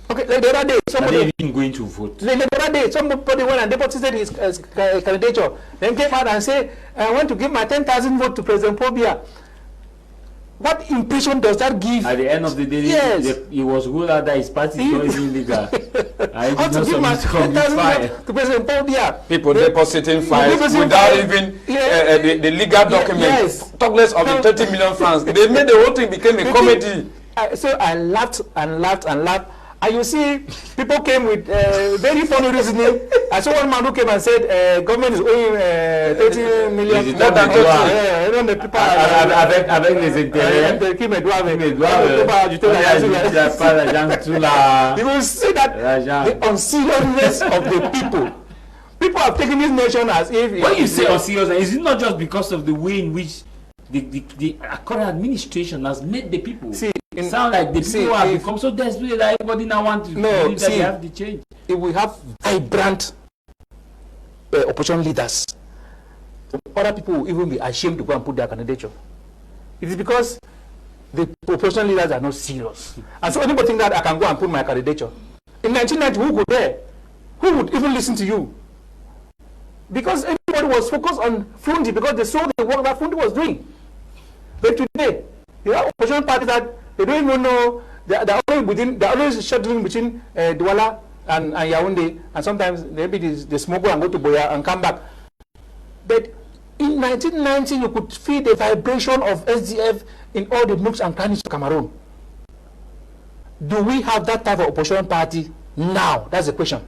Okay, like the other day, somebody even going to vote. Like the other day, somebody went and deposited his candidature, then came out and said, "I want to give my 10,000 vote to President Paul Biya." What impression does that give? At the end of the day, yes, he was ruled out that his party is not even legal. I want to give my 10,000 vote to President Paul Biya. People depositing fines without even the legal document. Yes. Talk less of the 30 million francs. They made the whole thing became a comedy. So I laughed and laughed and laughed. And you see, people came with very funny reasoning. I saw one man who came and said, government is owing 30 million. More than 30. Avec les intérêts. You will see that the unseriousness of the people. People have taken this nation as if... When you say unseriousness, is it not just because of the way in which the current administration has made the people sound like the people have become so desperate that everybody now wants to believe that they have the change? If we have vibrant opposition leaders, other people will even be ashamed to go and put their candidature. It is because the opposition leaders are not serious. And so anybody think that I can go and put my candidature. In 1990, who go there? who would even listen to you? Because everybody was focused on Fundi because they saw the work that Fundi was doing. But today, you have opposition parties that they don't even know, they're always shuttling between Douala and Yaoundé, and sometimes maybe they smoke and go to Boya and come back. But in 1990, you could feel the vibration of SDF in all the nooks and crannies of Cameroon. Do we have that type of opposition party now? That's the question.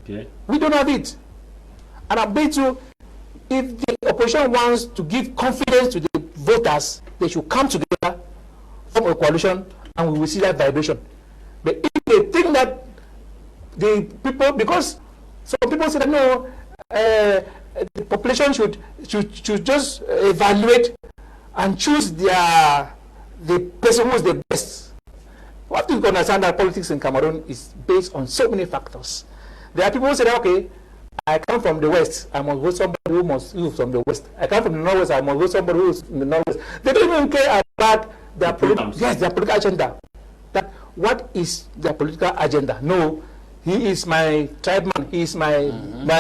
Okay. We don't have it. And I bet you, if the opposition wants to give confidence to the voters, they should come together, form a coalition, and we will see that vibration. But if they think that the people, because some people say that no, the population should just evaluate and choose the person who is the best. We have to understand that politics in Cameroon is based on so many factors. There are people who say, okay, I come from the West, I must vote somebody who must is from the West. I come from the Northwest, I must vote somebody who is in the Northwest. They don't even care about their political agenda. That what is their political agenda? No, he is my tribeman, he is my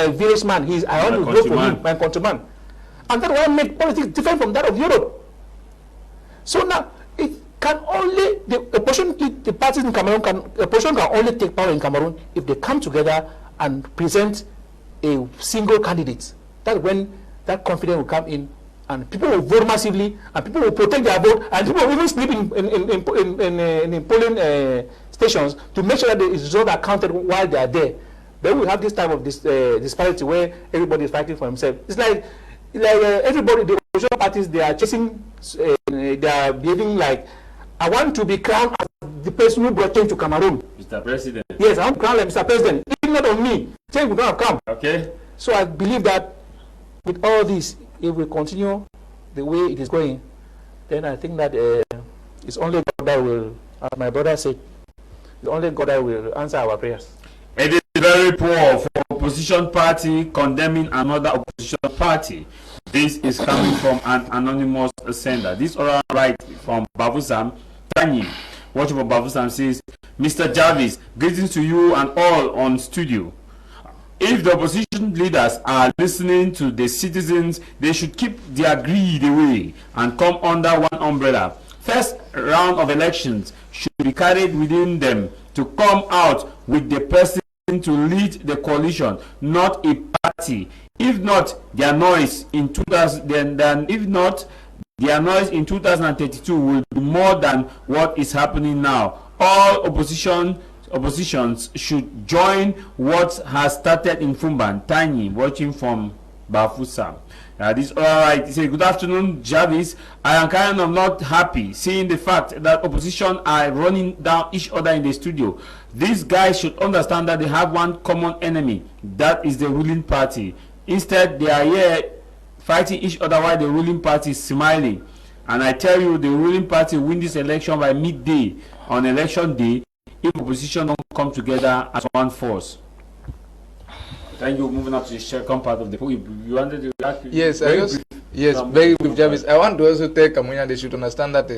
village man, I want to vote for him, my countryman. And that's why make politics different from that of Europe. So now, it can only, the parties in Cameroon, opposition can only take power in Cameroon if they come together and present a single candidate. That's when that confidence will come in, and people will vote massively, and people will protect their vote, and people will even sleep in polling stations to make sure that the results are counted while they are there. Then we have this type of disparity where everybody is fighting for himself. It's like everybody, the opposition parties, they are chasing, they are behaving like, I want to be crowned as the person who brought change to Cameroon. Mr. President. Yes, I want to crown like Mr. President. Even not on me. Change will not have come. Okay. So I believe that with all this, if we continue the way it is going, then I think that it's only God that will, as my brother said, it's only God that will answer our prayers. It is very poor for opposition party condemning another opposition party. This is coming from an anonymous sender. This oral right from Babusam Tanyi. Watch for Babusam says, Mr. Jarvis, greetings to you and all on studio. If the opposition leaders are listening to the citizens, they should keep their greed away and come under one umbrella. First round of elections should be carried within them to come out with the person to lead the coalition, not a party. If not, their noise in 2032 will be more than what is happening now. All oppositions should join what has started in Fumban. Tiny, watching from Bafusa. This all right. He said, good afternoon, Jarvis. I am kind of not happy seeing the fact that opposition are running down each other in the studio. These guys should understand that they have one common enemy. That is the ruling party. Instead, they are here fighting each other while the ruling party is smiling. And I tell you, the ruling party win this election by midday on election day if opposition don't come together as one force. Thank you. Moving up to the second part of the program. You wanted to react? Yes, very brief, Jarvis. I want to also tell Cameroonians they should understand that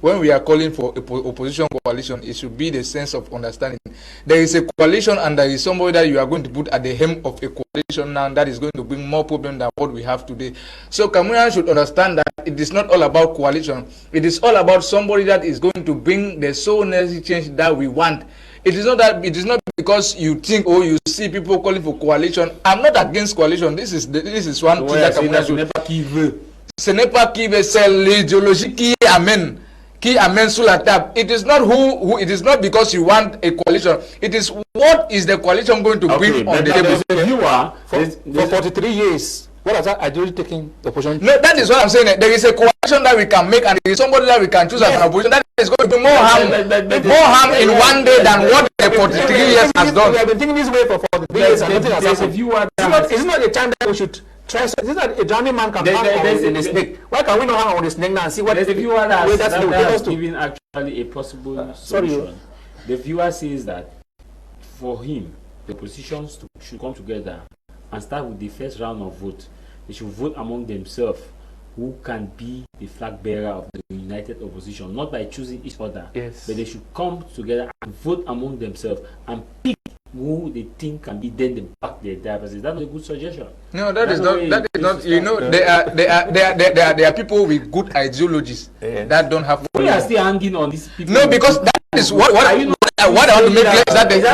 when we are calling for a opposition coalition, it should be the sense of understanding. There is a coalition and there is somebody that you are going to put at the helm of a coalition now that is going to bring more problems than what we have today. So Cameroonians should understand that it is not all about coalition. It is all about somebody that is going to bring the so necessary change that we want. It is not because you think or you see people calling for coalition. I'm not against coalition. This is one thing that Cameroonians should. Ce n'est pas qui veut, c'est l'idéologie qui amène sur la table. It is not who it is not because you want a coalition. It is what is the coalition going to bring on the table. For 43 years, what has that ideology taken the opposition? No, that is what I'm saying. There is a coalition that we can make, and there is somebody that we can choose as an opposition. That is going to do more harm in one day than what the 43 years has done. We have been thinking this way for 43 years, and nothing has happened. It's not a time that we should try. This is not a drowning man can hang on the snake. Why can we not hang on the snake now and see what? There's a viewer that's giving actually a possible solution. The viewer says that for him, the oppositions should come together and start with the first round of vote. They should vote among themselves who can be the flag bearer of the united opposition, not by choosing each other. Yes. But they should come together and vote among themselves and pick who they think can be then the back their diversity. That's a good suggestion. No, that is not. You know, there are people with good ideologies that don't have. We are still hanging on these people. No, because that is what I want to make clear is that there is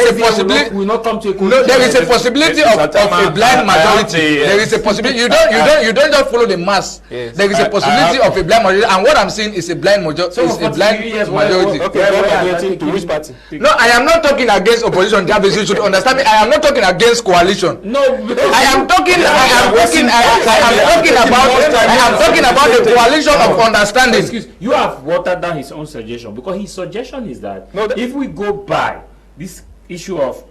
a possibility. No, there is a possibility of a blind majority. There is a possibility. You don't just follow the mass. There is a possibility of a blind majority, and what I'm saying is a blind majority. Okay, to which party? No, I am not talking against opposition. Jarvis, you should understand me. I am not talking against coalition. No, I am talking about the coalition of understanding. Excuse, you have watered down his own suggestion, because his suggestion is that if we go by this issue of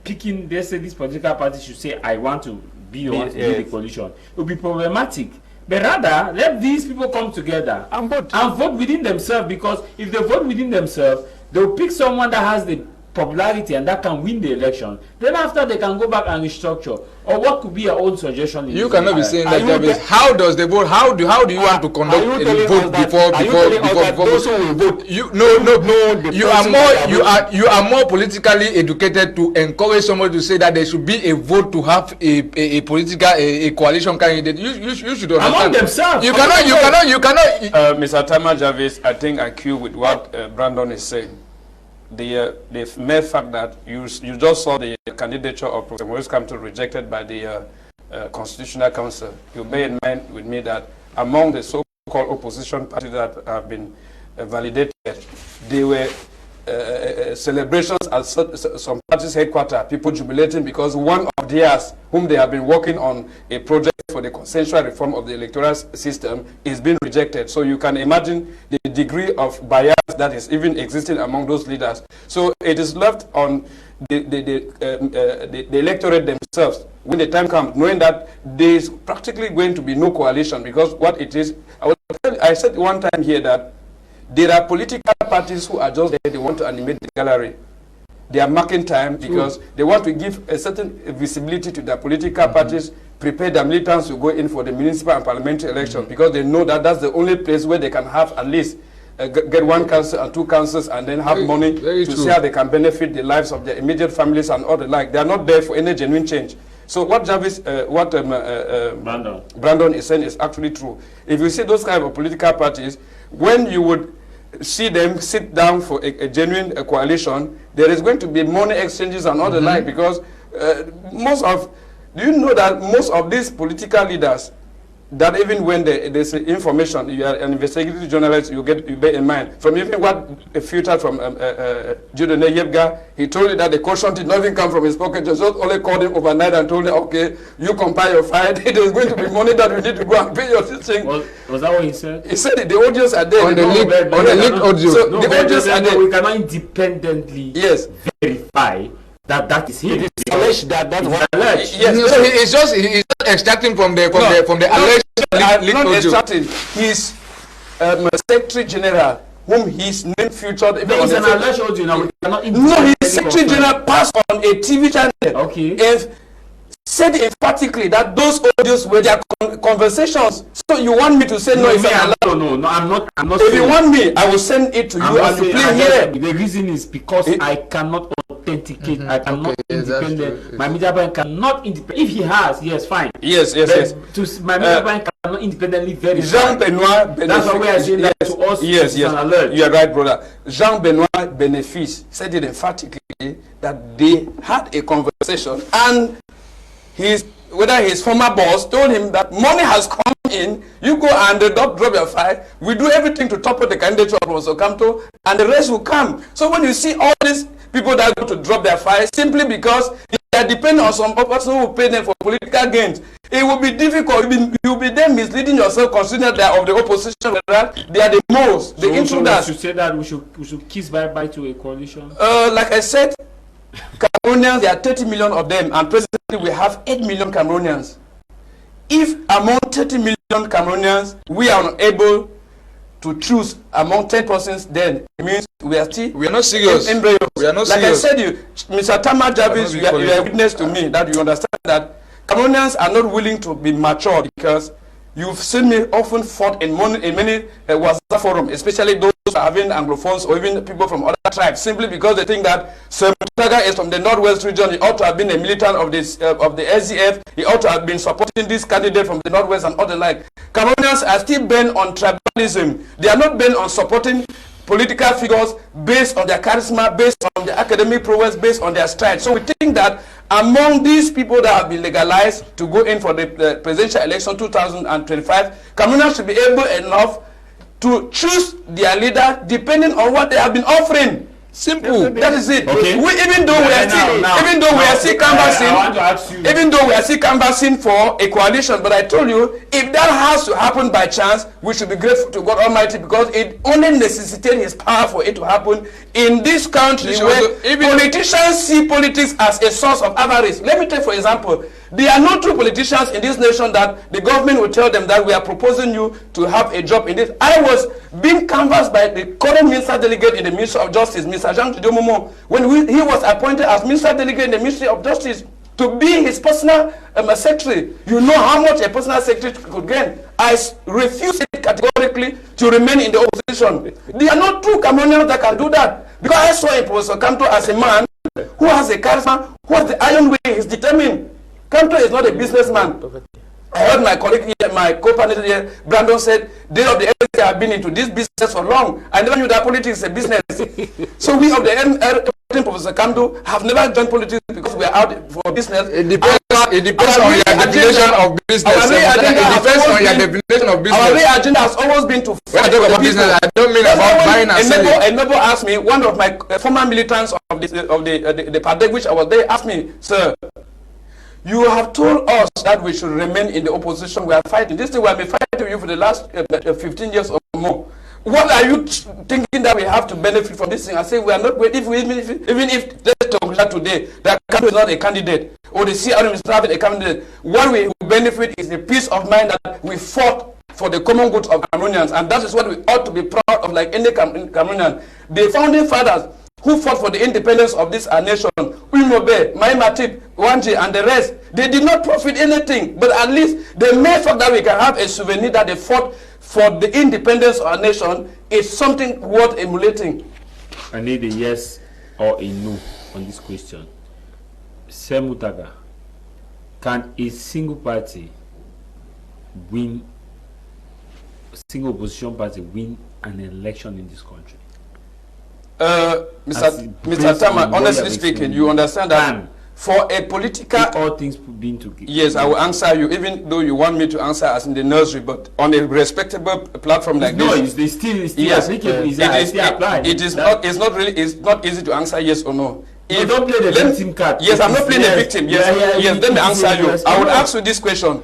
picking, they say this political party should say, I want to be the one to lead the coalition, it will be problematic. But rather, let these people come together and vote within themselves, because if they vote within themselves, they'll pick someone that has the popularity and that can win the election. Then after, they can go back and restructure. Or what could be your own suggestion? You cannot be saying that, Jarvis. How does the vote? How do you want to conduct a vote before vote? You are more politically educated to encourage somebody to say that there should be a vote to have a political coalition candidate. You should understand. Among themselves. You cannot. Mr. Tama Jarvis, I think I queue with what Brandon is saying. The mere fact that you just saw the candidature of Professor Maurice Kamto rejected by the Constitutional Council, you bear in mind with me that among the so-called opposition parties that have been validated, there were celebrations at some parties' headquarters, people jubilating because one of theirs, whom they have been working on a project for the consensual reform of the electoral system, is being rejected. So you can imagine the degree of bias that is even existing among those leaders. So it is left on the electorate themselves when the time comes, knowing that there is practically going to be no coalition, because what it is, I said one time here that there are political parties who are just there, they want to animate the gallery. They are marking time because they want to give a certain visibility to their political parties, prepare their militants to go in for the municipal and parliamentary election, because they know that that's the only place where they can have at least get one council and two councils and then have money to see how they can benefit the lives of their immediate families and all the like. They are not there for any genuine change. So what Jarvis, Brandon is saying is actually true. If you see those kind of political parties, when you would see them sit down for a genuine coalition, there is going to be money exchanges and all the like, because do you know that most of these political leaders, that even when there's information, you are an investigative journalist, you bear in mind, from even what filtered from Judene Yebga, he told you that the caution did not even come from his pocket, just only called him overnight and told him, okay, you compile your file, there's going to be money that you need to go and pay your thing. Was that what he said? He said the audios are there. On the leaked audio. So the audios are there. We cannot independently verify that is him. It is alleged that's what alleged. Yes. So he's just extracting from the alleged leaked audio. Extracting. He's Secretary General, whom his name featured. There is an alleged audio now. We cannot no, his Secretary General passed on a TV channel. Okay. And said emphatically that those audios were their conversations. So you want me to say no? No, I'm not. If you want me, I will send it to you and you play here. The reason is because I cannot authenticate. I cannot independent. My media bank cannot independent. If he has, yes, fine. Yes. My media bank cannot independently verify. Jean-Benoit Benefice. That's why we are saying that to us. Yes. You are right, brother. Jean-Benoit Benefice said it emphatically that they had a conversation, and whether his former boss told him that money has come in, you go and drop your file, we do everything to topple the candidature of Professor Kamto, and the rest will come. So when you see all these people that go to drop their files simply because they are depending on some person who will pay them for political gains, it will be difficult. You will be then misleading yourself, considering they are of the opposition. They are the most, the intruders. So you say that we should kiss bye-bye to a coalition? Like I said, Cameroonians, there are 30 million of them, and presently we have 8 million Cameroonians. If among 30 million Cameroonians, we are unable to choose among 10 persons, then it means we are not serious. We are not serious. Like I said, Mr. Tama Jarvis, you are a witness to me that you understand that Cameroonians are not willing to be mature, because You've seen me often fought in many WhatsApp forums, especially those who are having Anglophones or even people from other tribes, simply because they think that Semutaga is from the Northwest region. He ought to have been a militant of this of the SDF. He ought to have been supporting this candidate from the Northwest and other like. Cameroonians are still bent on tribalism. They are not bent on supporting political figures based on their charisma, based on their academic prowess, based on their stride. So we think that among these people that have been legalized to go in for the presidential election 2025, Cameroonians should be able enough to choose their leader depending on what they have been offering. Simple. That is it. Okay. Even though we are still canvassing for a coalition, but I told you, if that has to happen by chance, we should be grateful to God Almighty, because it only necessitates His power for it to happen in this country where politicians see politics as a source of avarice. Let me take for example, there are no true politicians in this nation that the government will tell them that we are proposing you to have a job in this. I was being canvassed by the current minister delegate in the Ministry of Justice, Mr. Jean Tudomomo, when he was appointed as minister delegate in the Ministry of Justice to be his personal secretary. You know how much a personal secretary could gain. I refuse it categorically to remain in the opposition. There are not true Cameroonians that can do that, because I saw Professor Kamto as a man who has a charisma, who has the iron will, he's determined. Kamto is not a businessman. I heard my colleague here, my co-panelist here, Brandon said, they of the LC have been into this business for long. I never knew that politics is a business. So we of the Professor Kamto have never joined politics because we are out for business. It depends on your definition of business. It depends on your definition of business. Our real agenda has always been to fight for the business. I don't mean about buying and selling. A neighbor asked me, one of my former militants of the party which I was there asked me, sir, you have told us that we should remain in the opposition. We are fighting. This thing we have been fighting with you for the last 15 years or more. What are you thinking that we have to benefit from this thing? I say we are not going. Even if let's talk today, that Kamto is not a candidate, or the CRM is not a candidate, what we will benefit is the peace of mind that we fought for the common good of Cameroonians, and that is what we ought to be proud of, like any Cameroonian. The founding fathers who fought for the independence of this nation, Umobe, Mai Matip, Wanji, and the rest, they did not profit anything, but at least the mere fact that we can have a souvenir that they fought for the independence of our nation is something worth emulating. I need a yes or a no on this question. Semutaga, can a single party win, a single opposition party win an election in this country? Mr. Tama, honestly speaking, you understand that for a political, all things being together. Yes, I will answer you, even though you want me to answer as in the nursery, but on a respectable platform like this. No, it's still yes, it's not easy to answer yes or no. If, don't play the victim card. Yes, I'm not playing the victim. Yes, yes. Let me answer you. I would ask you this question: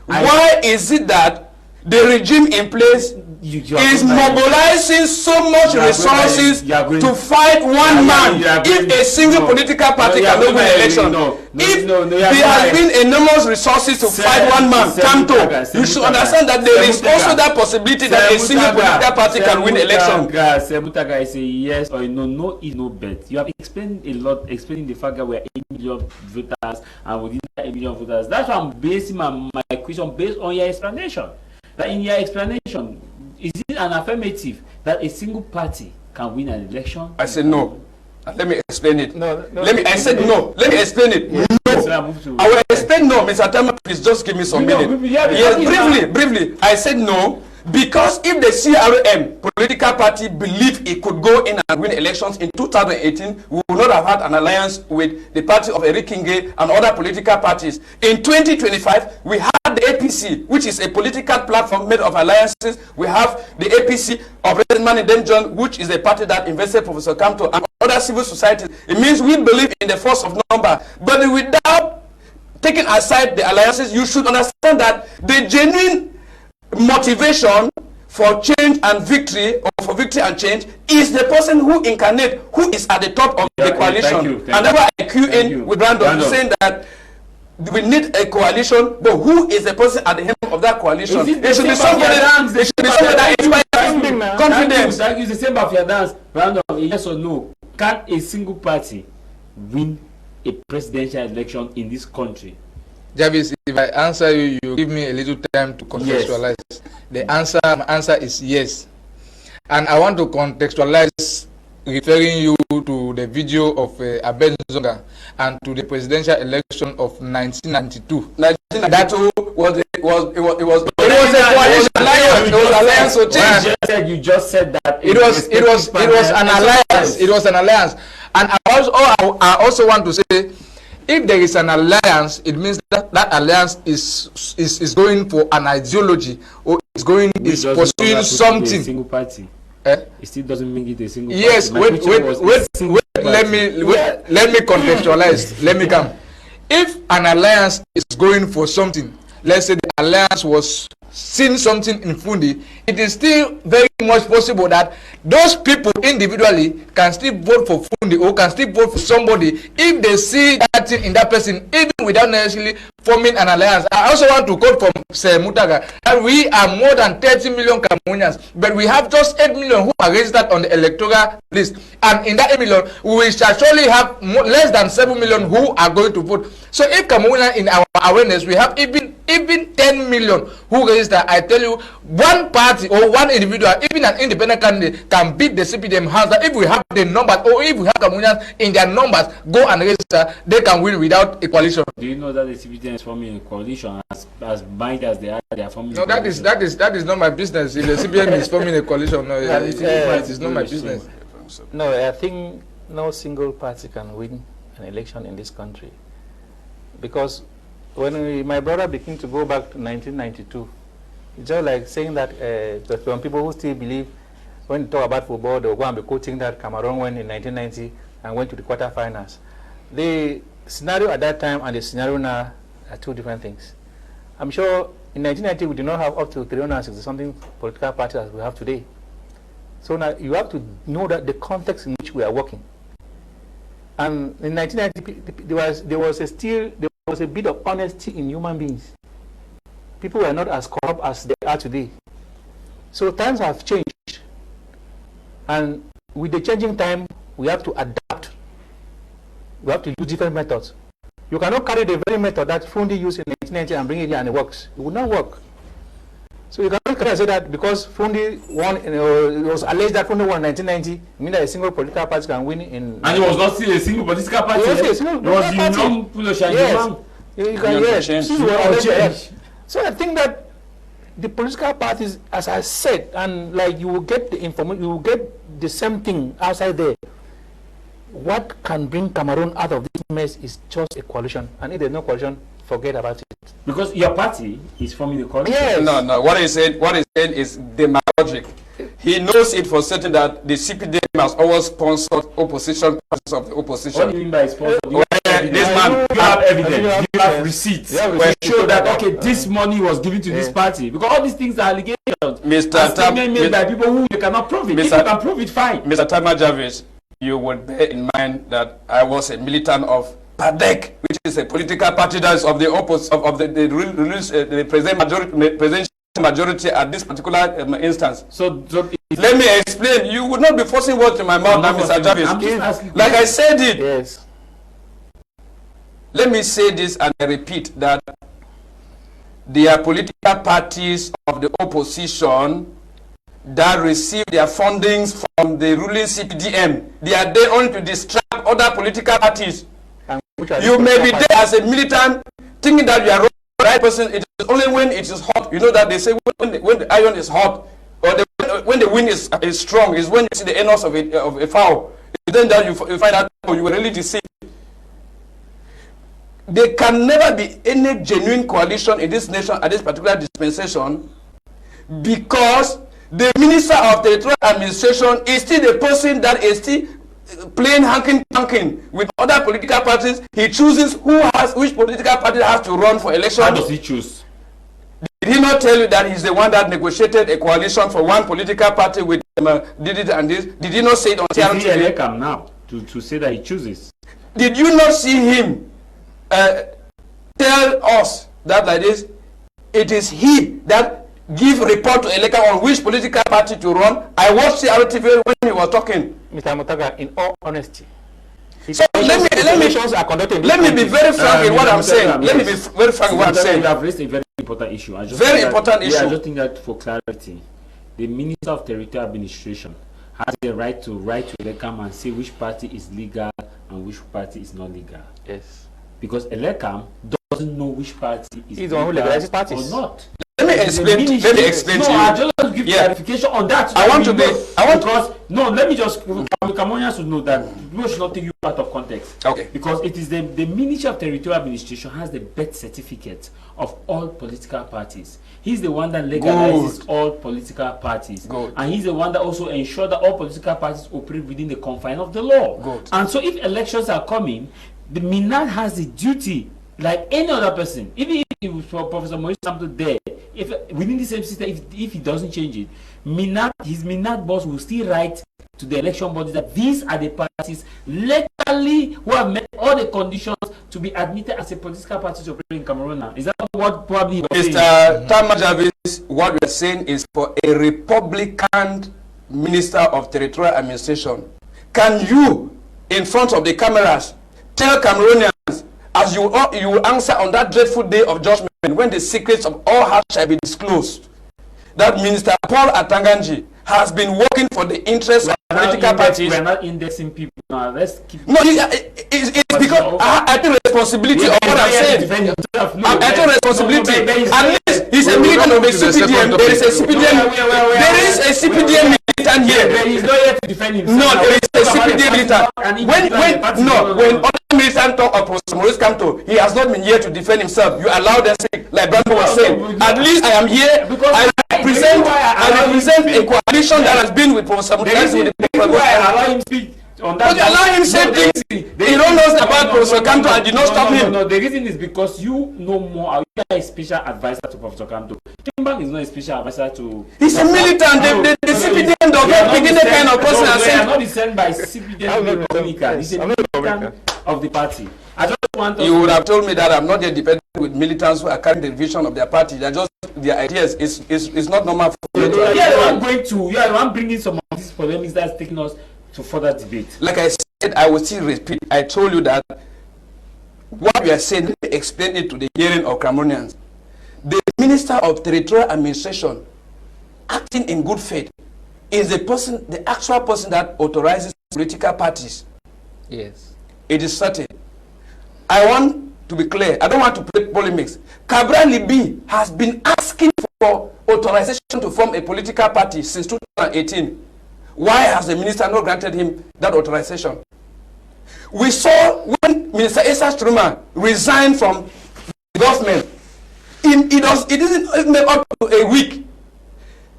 why is it that the regime in place is mobilizing so much resources to fight one man if a single political party cannot win an election? If there has been enormous resources to fight one man, Kamto, you should understand that there is also that possibility that a single political party can win election. Semutaga is a yes or a no. No is no bet. You have explained a lot, explaining the fact that we are 8 million voters and within that 8 million voters. That's why I'm basing my question based on your explanation. That in your explanation, is it an affirmative that a single party can win an election? I said no. Let me explain it. I said no. Let me explain it. No. I will explain no. Mr. Tama, please just give me some minutes. Yes, briefly. I said no. Because if the CRM political party believed it could go in and win elections in 2018, we would not have had an alliance with the party of Eric Kinge and other political parties. In 2025, we had the APC, which is a political platform made of alliances. We have the APC of President Mani John, which is a party that invested Professor Kamto and other civil societies. It means we believe in the force of number. But without taking aside the alliances, you should understand that the genuine motivation for change and victory, or for victory and change, is the person who incarnate, who is at the top of the coalition. And that's why I cue in with Brandon saying that we need a coalition, but who is the person at the helm of that coalition? It should be somebody that inspires confidence. That is the same of your dance. Brandon, yes or no? Can a single party win a presidential election in this country? Jarvis, if I answer you, you give me a little time to contextualize. Yes. My answer is yes. And I want to contextualize, referring you to the video of Abenzonga and to the presidential election of 1992. 1992 was a coalition alliance. It was alliance for change. You just said that it was an alliance. It was an alliance. And I also want to say, if there is an alliance, it means that that alliance is going for an ideology or is pursuing something. A single party. It still doesn't make it a single party. Yes, wait. Let me contextualize. Let me come. If an alliance is going for something, let's say the alliance was seeing something in Fundi, it is still very much possible that those people individually can still vote for Fundi or can still vote for somebody if they see that thing in that person, even without necessarily forming an alliance. I also want to quote from Sir Mutaga that we are more than 30 million Cameroonians, but we have just 8 million who are registered on the electoral list. And in that 8 million, we shall surely have less than 7 million who are going to vote. So if Cameroonians, in our awareness, we have even 10 million who register, I tell you, one party or one individual, even an independent candidate, can beat the CPDM hands that if we have the numbers or if we have Cameroonians in their numbers go and register, they can win without a coalition. Do you know that the CPDM is forming a coalition as bind as they are forming? No, that is not my business. If the CPDM is forming a coalition, no, it is not my business. No, I think no single party can win an election in this country, because when my brother began to go back to 1992, it's just like saying that there's some people who still believe when they talk about football, they'll go and be quoting that Cameroon went in 1990 and went to the quarterfinals. The scenario at that time and the scenario now are two different things. I'm sure in 1990 we did not have up to 360-something political parties as we have today. So now you have to know that the context in which we are working. And in 1990, there was a bit of honesty in human beings. People were not as corrupt as they are today. So times have changed. And with the changing time, we have to adapt. We have to use different methods. You cannot carry the very method that Fundi used in 1990 and bring it here and it works. It would not work. So you cannot say that because Fundi won, it was alleged that Fundi won in 1990, mean that a single political party can win in... And it was not still a single political party. It was a single political party. Yes. So I think that the political parties, as I said, and like you will get the information, you will get the same thing outside there. What can bring Cameroon out of this mess is just a coalition. And if there's no coalition, forget about it. Because your party is forming a coalition. Yes. No. What he said is demagogic. He knows it for certain that the CPDM has always sponsored opposition parties of the opposition. What do you mean by sponsored? This man, you have evidence, you have receipts. To show that, okay, this money was given to this party. Because all these things are allegations. Made by people who you cannot prove it. If you can prove it, fine. Mr. Tama Jarvis, you would bear in mind that I was a militant of PADEC, which is a political party that is of the opposite of the presidential majority at this particular instance. So let me explain. You would not be forcing words in my mouth now, Mr. Jarvis. Like I said it. Yes. Let me say this and I repeat that there are political parties of the opposition that receive their fundings from the ruling CPDM. They are there only to distract other political parties. You may be there as a militant thinking that you are the right person. It is only when it is hot. You know that they say when the iron is hot or when the wind is strong is when you see the enos of a fowl. Then that you find out you were really deceived. There can never be any genuine coalition in this nation at this particular dispensation because the Minister of Territorial Administration is still the person that is still playing hanking with other political parties. He chooses which political party has to run for election. How does he choose? Did he not tell you that he's the one that negotiated a coalition for one political party with did it and this? Did he not say it on CRM? Is he elected now to say that he chooses? Did you not see him tell us that like this? It is he that give report to Eleka on which political party to run. I watched CRTV when he was talking. Mr. Mutaga, in all honesty, So let me be very frank in what I'm saying. Let me be very frank in what I'm saying. You have raised a very important issue. I just think that for clarity, the Minister of Territorial Administration has the right to write to ELECAM and say which party is legal and which party is not legal. Yes. Because ELECAM doesn't know which party is legal or not. Let me explain to you. No, I just give clarification on that. So let me just, Cameroonians should know that we should not take you out of context. Okay. Because it is the Ministry of Territorial Administration has the birth certificate of all political parties. He's the one that legalizes all political parties. And he's the one that also ensures that all political parties operate within the confines of the law. And so if elections are coming, the MINAD has the duty, like any other person, even if it was for Professor Maurice Samto there, if within the same system, if he doesn't change it, his MINAD boss will still write to the election body that these are the parties legally who have met all the conditions to be admitted as a political party to operate in Cameroon now. Is that what probably Mr. Tama Jarvis, what we are saying is for a Republican Minister of Territorial Administration, can you, in front of the cameras, tell Cameroonians, as you will answer on that dreadful day of judgment, when the secrets of all hearts shall be disclosed, that Minister Paul Atanganji has been working for the interests of political parties? We are not indexing people now. Let's keep. No, it's because I take responsibility of what I'm saying. I take responsibility. At least he's a militant of a CPDM. There is a CPDM. There is a CPDM militant here. He is not here to defend himself. No, there is a CPDM militant. When other militants talk of Professor Maurice Kamto, he has not been here to defend himself. You allow them to speak, like Branko was saying. At least I am here. I represent a coalition that has been with Professor Maurice. I allow him speak on that. But you allow him say things he don't know about Professor Kamto and did not stop him. No, the reason is because you know more. You are a special advisor to Professor Kamto. Kimbang is not a special advisor to. He's a militant. The CPDM does not begin the kind of person and say. Not sent by CPDM Republican. He's a militant of the party. I just want. You would have told me that I'm not yet dependent with militants who are carrying the vision of their party. They're just their ideas. It's not normal for you. You are the one bringing some of these polemics that's taking us to further debate. Like I said, I will still repeat. I told you that what we are saying, let me explain it to the hearing of Cameroonians. The Minister of Territorial Administration, acting in good faith, is the actual person that authorizes political parties. Yes. It is certain. I want to be clear. I don't want to play polemics. Cabral Limbe has been asking for authorization to form a political party since 2018. Why has the minister not granted him that authorization? We saw when Minister Esa Struma resigned from the government, it isn't make up to a week.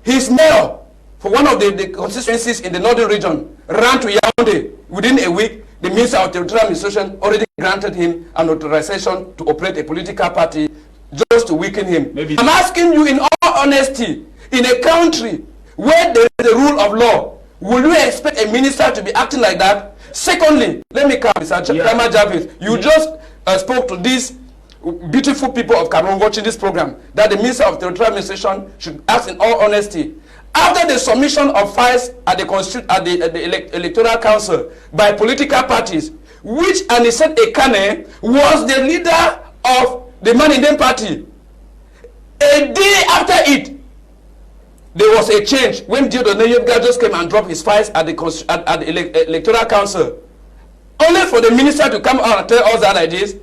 His mayor for one of the constituencies in the northern region ran to Yaoundé. Within a week, the Minister of Territorial Administration already granted him an authorization to operate a political party just to weaken him. I'm asking you in all honesty, in a country where there is a rule of law, will you expect a minister to be acting like that? Secondly, let me come, Mr. Tama Jarvis. You just spoke to these beautiful people of Cameroon watching this program that the Minister of Territorial Administration should ask in all honesty. After the submission of files at the Electoral Council by political parties, which Anicet Ekane was the leader of the Manindem party, a day after it, there was a change when Dieudonné Yebga just came and dropped his files at the Electoral Council. Only for the minister to come out and tell us that ideas.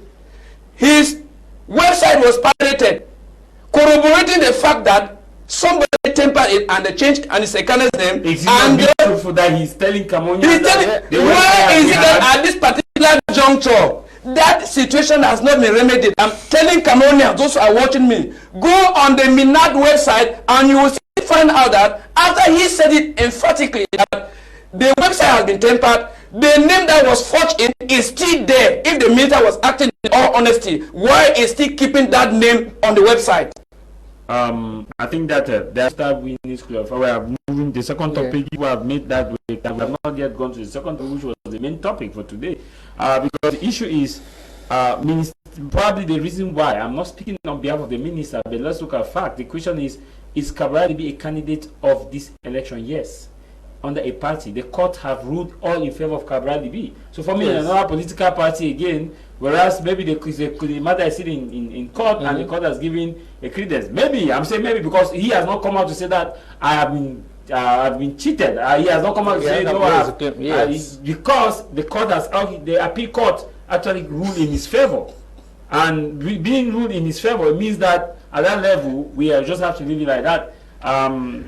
His website was pirated, corroborating the fact that somebody tempered it and they changed Anicet name. And that he's telling Cameroonians. Why is it that at this particular juncture that situation has not been remedied? I'm telling Cameroonians, those who are watching me, go on the MINAD website and you will find out that after he said it emphatically that the website has been tempered, the name that was forged in is still there. If the minister was acting in all honesty, why is still keeping that name on the website? I think that after we need to clarify, we are moving the second topic. We have made that way. We have not yet gone to the second topic, which was the main topic for today. Because the issue is probably the reason why I'm not speaking on behalf of the minister, but let's look at fact. The question is Cabral Limbe a candidate of this election? Yes. under a party. The court have ruled all in favor of Cabral Limbe. So for me, another political party again, whereas maybe the matter is sitting in court and the court has given a credence. Maybe, I'm saying maybe because he has not come out to say that I've been cheated. He has not come out to say no. Because the court has, the appeal court actually ruled in his favor. And being ruled in his favor, it means that at that level, we just have to leave it like that.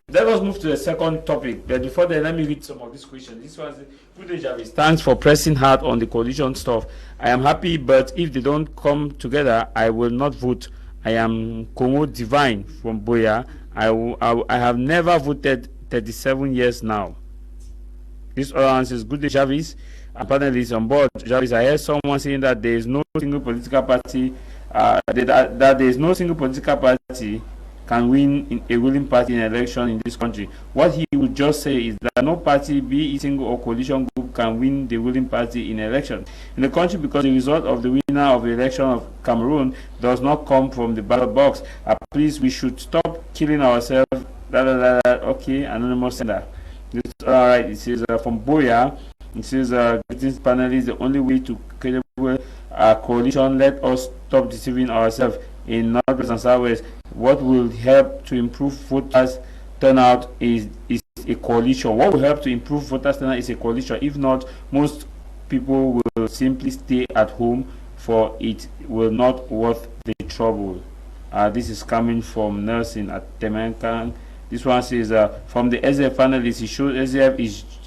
Let us move to the second topic. But before that, let me read some of these questions. This was Good day, Jarvis. Thanks for pressing hard on the coalition stuff. I am happy, but if they don't come together, I will not vote. I am Kongo Divine from Boya. I have never voted 37 years now. This other answer is Good day, Jarvis. Panelists on board. Jarvis, I heard someone saying that there is no single political party, that there is no single political party can win in a ruling party in an election in this country. What he would just say is that no party, be it single or coalition group, can win the ruling party in an election in the country because the result of the winner of the election of Cameroon does not come from the ballot box. Please, we should stop killing ourselves. Okay, anonymous sender. This all right. It says from Boya. It says, greetings panelists, the only way to credible coalition, let us stop deceiving ourselves in Northwest and Southwest. What will help to improve voters turnout is a coalition. What will help to improve voters turnout is a coalition. If not, most people will simply stay at home, for it will not worth the trouble. This is coming from Nelson at Temenkan. This one says, from the SDF panelists, it shows SDF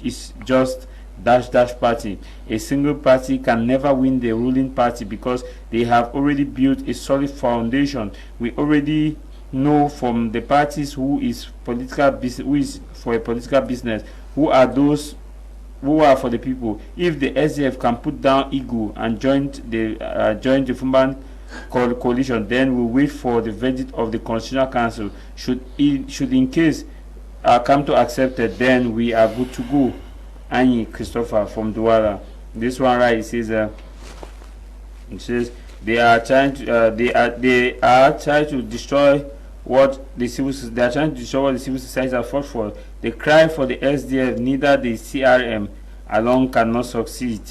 is just dash party. A single party can never win the ruling party because they have already built a solid foundation. We already know from the parties who is for a political business, who are those who are for the people. If the SDF can put down ego and join the Fumban coalition, then we'll wait for the verdict of the Constitutional Council. Should in case come to accept it, then we are good to go. Annie Christopher from Douala. This one right, it says they are trying to destroy what the civil society has fought for. They cry for the SDF, neither the CRM alone cannot succeed.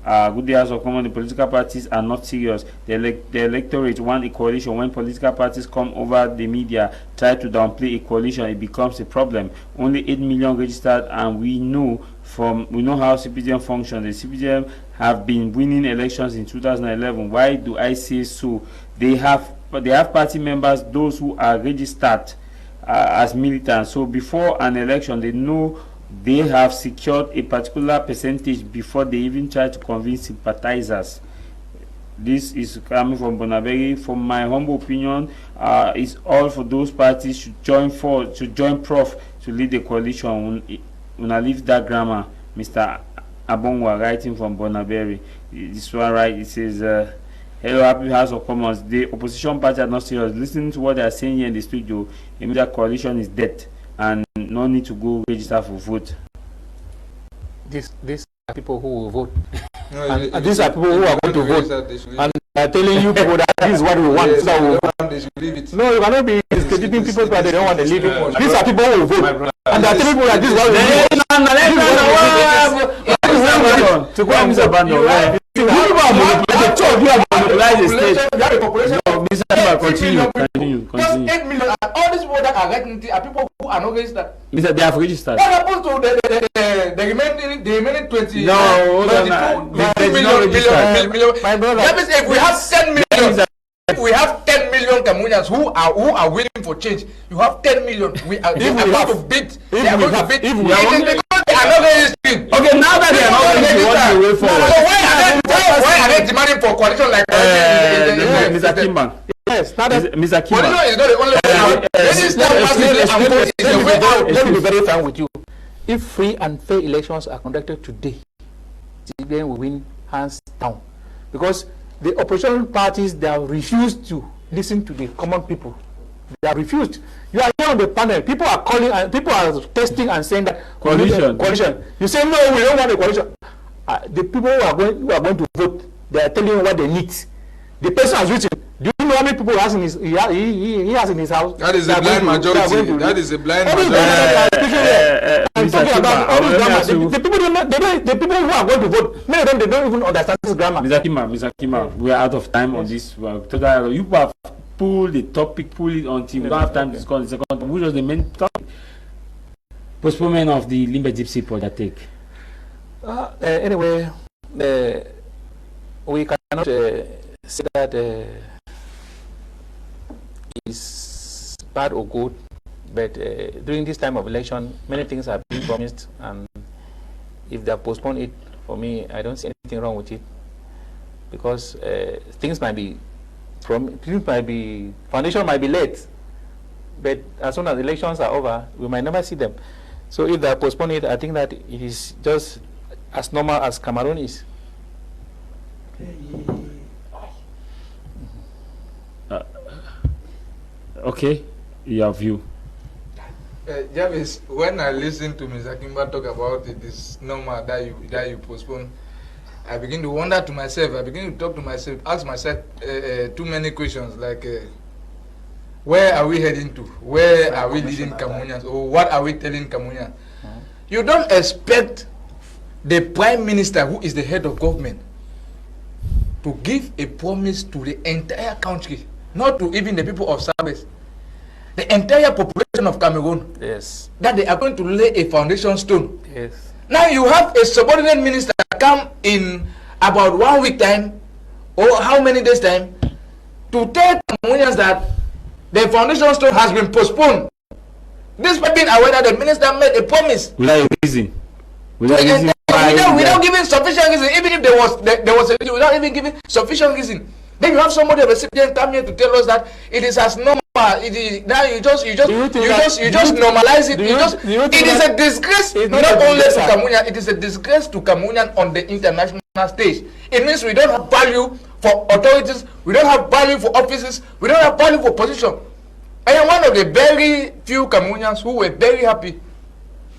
Good day, House of Common. The political parties are not serious. The electorate want a coalition. When political parties come over the media, try to downplay a coalition, it becomes a problem. Only 8 million registered, and we know how CPDM functions. The CPDM have been winning elections in 2011. Why do I say so? They have party members, those who are registered as militants. So before an election, they know they have secured a particular percentage before they even try to convince sympathizers. This is coming from Bonaberi. From my humble opinion, it's all for those parties should join Prof to lead the coalition. When I leave that grammar, Mr. Abongwa writing from Bonaberi. This one right, it says, hello, happy House of Commons. The opposition party are not serious. Listening to what they are saying here in the studio, a media coalition is dead and no need to go register for vote. These are people who will vote. No, and these are people who are going to vote. And they are telling you people that this is what we want. Yes, so they should leave it. No, you cannot be discrediting people because they don't want to leave it. These are people who will vote. And they are telling people that this is what we want. To go and abandon. You have a population of continue. 8 million, and all these people that are registered are people who are not registered. They have registered. What happens to the remaining 20? No, 22 million. My brother. That means if we have 10 million, if we have 10 million Cameroonians who are willing for change, you have 10 million. They are going to beat. They are going to beat. Because they are not registering. Okay, now that they are not registering, what do you wait for? So why are they demanding for coalition like Mr. Kimban? Yes, Mr. Kimban. Coalition is not the only way. Let me be very frank with you. If free and fair elections are conducted today, then we win hands down. Because the opposition parties, they have refused to listen to the common people. They have refused. You are here on the panel. People are calling and people are testing and saying that coalition. You say no, we don't want a coalition. The people who are going to vote, they are telling you what they need. The person has written. Do you know how many people he has in his he has in his house? That is a blind majority. That is a blind majority. I'm talking about all these grammar. The people who are going to vote, many of them they don't even understand this grammar. Mr. Kima, we are out of time on this. You have pulled the topic, pull it until we don't have time to discuss the second. Which was the main topic? Postponement of the Limbe Deep Seaport attack. Anyway, we cannot say that it's bad or good, but during this time of election, many things have been promised, and if they have postponed it, for me, I don't see anything wrong with it, because things might be, foundation might be late, but as soon as elections are over, we might never see them. So if they postpone it, I think that it is just as normal as Cameroon is. Okay, your view. Jarvis, when I listen to Mr. Kimba talk about it is normal that you postpone, I begin to wonder to myself. I begin to talk to myself, ask myself too many questions like. Where are we heading to? Where are we leading Cameroonians? Or what are we telling Cameroonians? You don't expect the Prime Minister, who is the head of government, to give a promise to the entire country, not to even the people of Southwest, the entire population of Cameroon, yes, that they are going to lay a foundation stone. Yes. Now you have a subordinate minister come in about 1 week time, or how many days time, to tell Cameroonians that the foundation stone has been postponed. This being aware that the minister made a promise. Without a reason. Without giving sufficient reason. Even if there was a reason, without even giving sufficient reason. Then you have somebody, a recipient, come here to tell us that it is as normal. It is, now you just normalize it. It is a disgrace not only to Cameroonian, it is a disgrace to Cameroonian on the international stage. It means we don't have value for authorities, we don't have value for offices, we don't have value for position. I am one of the very few Cameroonians who were very happy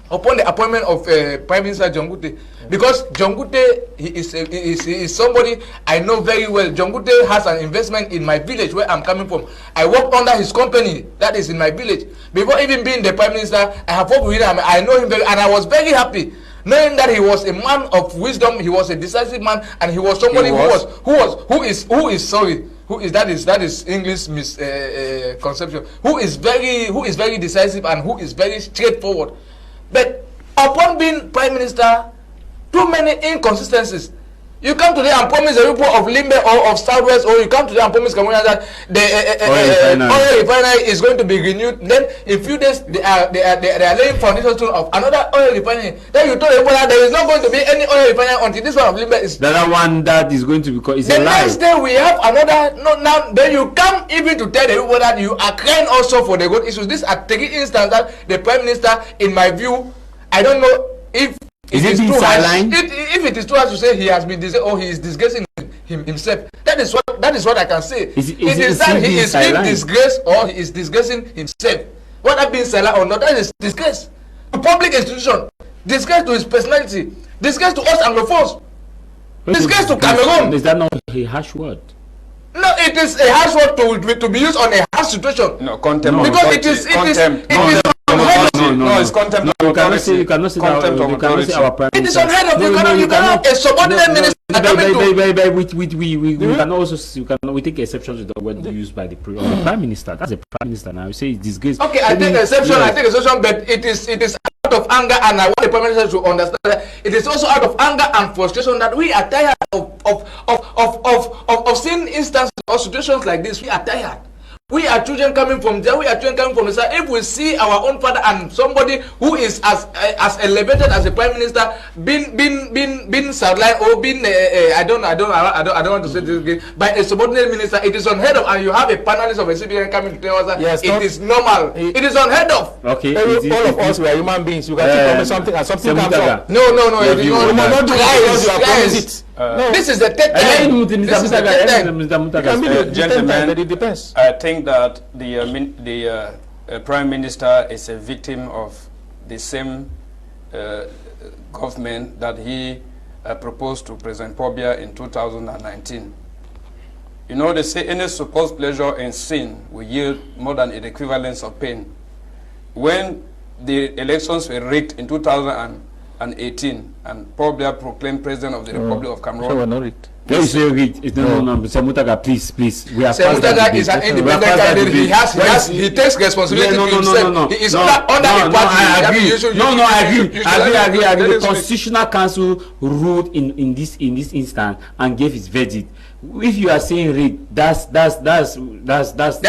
upon the appointment of Prime Minister John Gute, because John Gute is somebody I know very well. John Gute has an investment in my village where I'm coming from. I work under his company that is in my village. Before even being the Prime Minister, I have worked with him. I know him very, and I was very happy knowing that he was a man of wisdom. He was a decisive man, and he was somebody who is that is English misconception. Who is very decisive and who is very straightforward. But upon being Prime Minister, too many inconsistencies. You come today and promise the people of Limbe or of Southwest, or you come today and promise Cameroonians that the oil refinery is going to be renewed. Then in few days they are laying foundation stone of another oil refinery. Then you told everyone that there is not going to be any oil refinery until this one of Limbe is. The other one that is going to be is the next day we have another. No, now then you come even to tell the people that you are crying also for the good issues. This are taking instance that the Prime Minister, in my view, I don't know if. If it is too hard to say he has been he is disgracing himself, that is what I can say. It is that he is being disgraced or he is disgracing himself. Whether being silent or not, that is disgrace to public institution, disgrace to his personality, disgrace to us Anglophones, disgrace to Cameroon. Is that not a harsh word? No, it is a harsh word to be used on a harsh situation. No, contempt. No, because it is No, it's contempt. You cannot say our prime minister. It is unheard of. You cannot a subordinate minister. We take exception to the word used by the prime minister. That's a prime minister. Now you say it's disgrace. Okay, I take exception. But it is out of anger, and I want the prime minister to understand that it is also out of anger and frustration that we are tired of seeing instances or situations like this. We are tired. We are children coming from there. We are children coming from the side. If we see our own father and somebody who is as elevated as a prime minister being sidelined or being I don't want to say this again, by a subordinate minister, it is unheard of. And you have a panelist of a CBN coming to tell us that it is normal. It is unheard of. Okay, all of us we are human beings. You can think of something and something comes up. No. It is not twice. This is the third time. This is the third time. Gentlemen, but it depends. I think that the Prime Minister is a victim of the same government that he proposed to President Pobia in 2019. You know, they say any supposed pleasure in sin will yield more than an equivalence of pain. When the elections were rigged in 2018, and Paul Biya proclaimed president of the Republic of Cameroon. So we're not rigged. Don't say rigged. No. Mr. Mutaga, please. We are Mutaga is an independent candidate. He takes responsibility for himself. He is under the party. I agree. The Constitutional Council ruled in this instance and gave its verdict. If you are saying rigged, that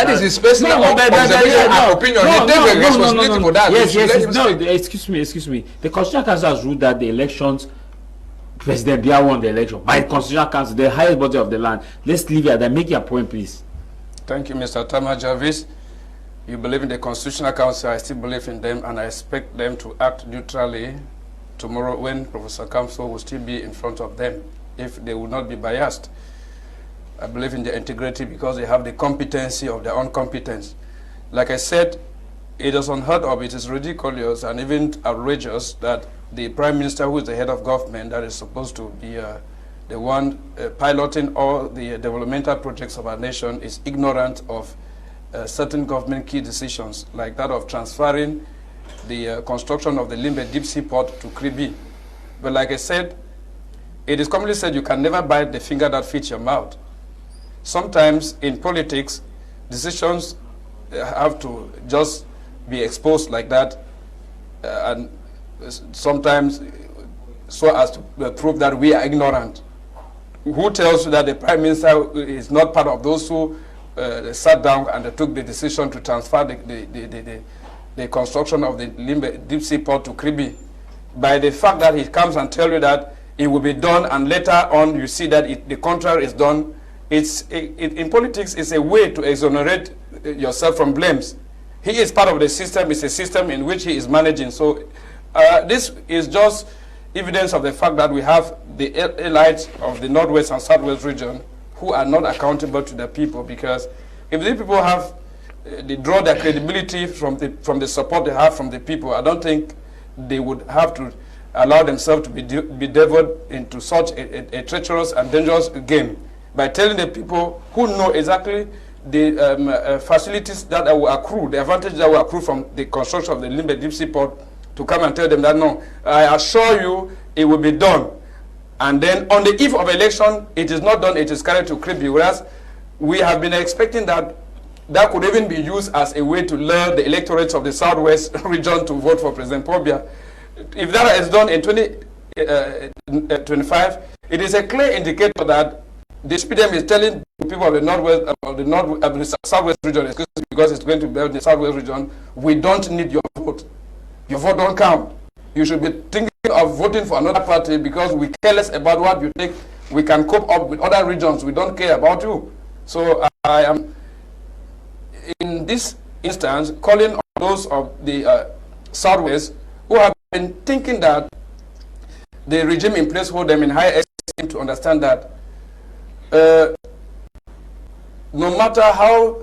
is his personal observation and opinion. He takes responsibility for that. Yes. Excuse me. The Constitutional Council has ruled that the elections, President Biya won the election by the Constitutional Council, the highest body of the land. Let's leave it at that. Make your point, please. Thank you, Mr. Tama Jarvis. You believe in the Constitutional Council. I still believe in them, and I expect them to act neutrally tomorrow when Professor Kamso will still be in front of them, if they will not be biased. I believe in their integrity because they have the competency of their own competence. Like I said, it is unheard of, it is ridiculous and even outrageous that the Prime Minister, who is the head of government, that is supposed to be the one piloting all the developmental projects of our nation, is ignorant of certain government key decisions, like that of transferring the construction of the Limbe deep seaport to Kribi. But like I said, it is commonly said you can never bite the finger that fits your mouth. Sometimes in politics, decisions have to just be exposed like that, and sometimes so as to prove that we are ignorant. Who tells you that the Prime Minister is not part of those who sat down and took the decision to transfer the construction of the Limbe deep seaport to Kribi? By the fact that he comes and tells you that it will be done, and later on you see that the contrary is done. In politics, it's a way to exonerate yourself from blames. He is part of the system. It's a system in which he is managing. So this is just evidence of the fact that we have the elites of the Northwest and Southwest region who are not accountable to the people, because if the people have, they draw their credibility from the support they have from the people, I don't think they would have to allow themselves to be devoured into such a treacherous and dangerous game, by telling the people who know exactly the facilities that will accrue, the advantage that will accrue from the construction of the Limbe deep seaport, to come and tell them that no, I assure you it will be done. And then on the eve of election, it is not done, it is carried to Kribi, whereas we have been expecting that that could even be used as a way to lure the electorates of the Southwest region to vote for President Paul Biya. If that is done in 2025, it is a clear indicator that the SPDM is telling people of the Northwest, of the Southwest region, because it's going to be in the Southwest region, we don't need your vote. Your vote don't count. You should be thinking of voting for another party because we care less about what you think. We can cope up with other regions. We don't care about you. So I am, in this instance, calling on those of the Southwest who have been thinking that the regime in place hold them in high esteem to understand that no matter how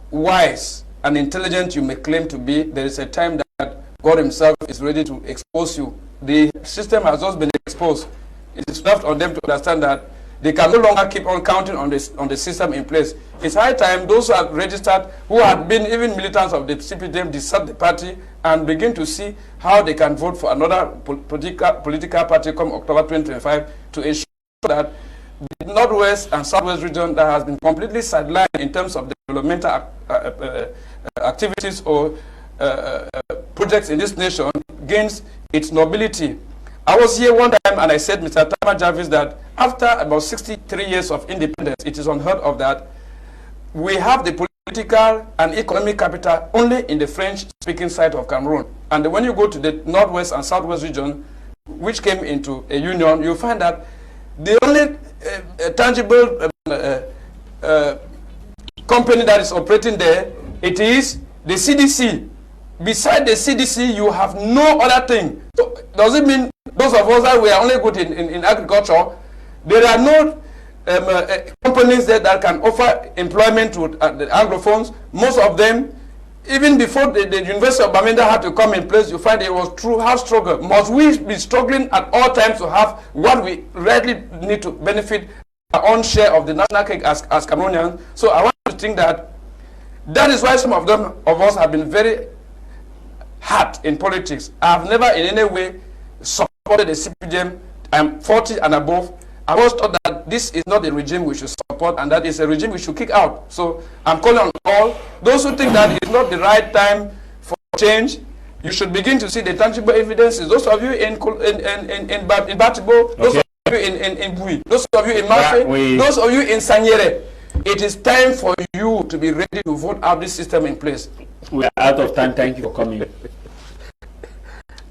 wise and intelligent you may claim to be, there is a time that God himself is ready to expose you. The system has just been exposed. It is left on them to understand that they can no longer keep on counting on the system in place. It's high time those who have registered, who had been even militants of the CPDM, desert the party and begin to see how they can vote for another political party come October 2025 to ensure that the Northwest and Southwest region that has been completely sidelined in terms of developmental activities or projects in this nation gains its nobility. I was here one time and I said, Mr. Tama Jarvis, that after about 63 years of independence, it is unheard of that we have the political and economic capital only in the French-speaking side of Cameroon. And when you go to the Northwest and Southwest region, which came into a union, you find that the only tangible company that is operating there, it is the CDC. Beside the CDC, you have no other thing. So does it mean those of us that we are only good in agriculture, there are no companies there that can offer employment to the Anglophones? Most of them, even before the University of Bamenda had to come in place, you find it was true hard struggle. Must we be struggling at all times to have what we really need to benefit our own share of the national cake as Cameroonians. So I want to think that is why some of us have been very hard in politics. I have never in any way supported the CPDM. I'm 40 and above. I always thought that this is not a regime we should support, and that is a regime we should kick out. So I'm calling on all those who think that it's not the right time for change. You should begin to see the tangible evidences. Those of you in Batibo, those of you in Bui, those of you in Mafe, those of you in Sanyere. It is time for you to be ready to vote out this system in place. We are out of time. Thank you for coming.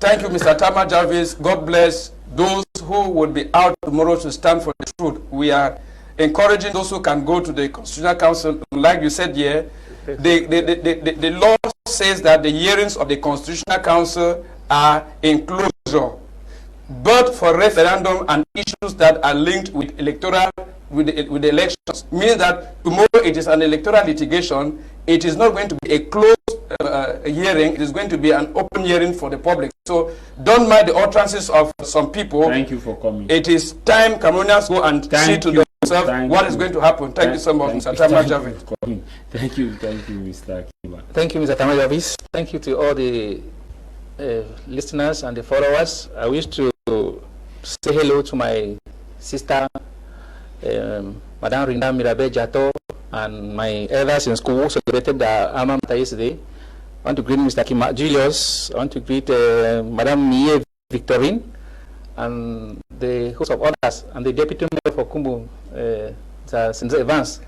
Thank you, Mr. Tama Jarvis. God bless those who will be out tomorrow to stand for the truth. We are encouraging those who can go to the Constitutional Council. Like you said here, the law says that the hearings of the Constitutional Council are in closure, but for referendum and issues that are linked with electoral, with the elections, means that tomorrow it is an electoral litigation. It is not going to be a closed hearing. It is going to be an open hearing for the public. So don't mind the utterances of some people. Thank you for coming. It is time Cameroonians go and see to themselves what is going to happen. Thank you so much, Mr. Tamajavis. Thank you, Mr. Akiba. Thank you, Mr. Tamajavis. Thank you to all the listeners and the followers. I wish to say hello to my sister, Madame Rinda Mirabe Jato, and my elders in school who celebrated the alma mater yesterday. I want to greet Mr. Kima Julius. I want to greet Madame Mie Victorine, and the host of others, and the deputy mayor for Kumbu, Sinze Evans,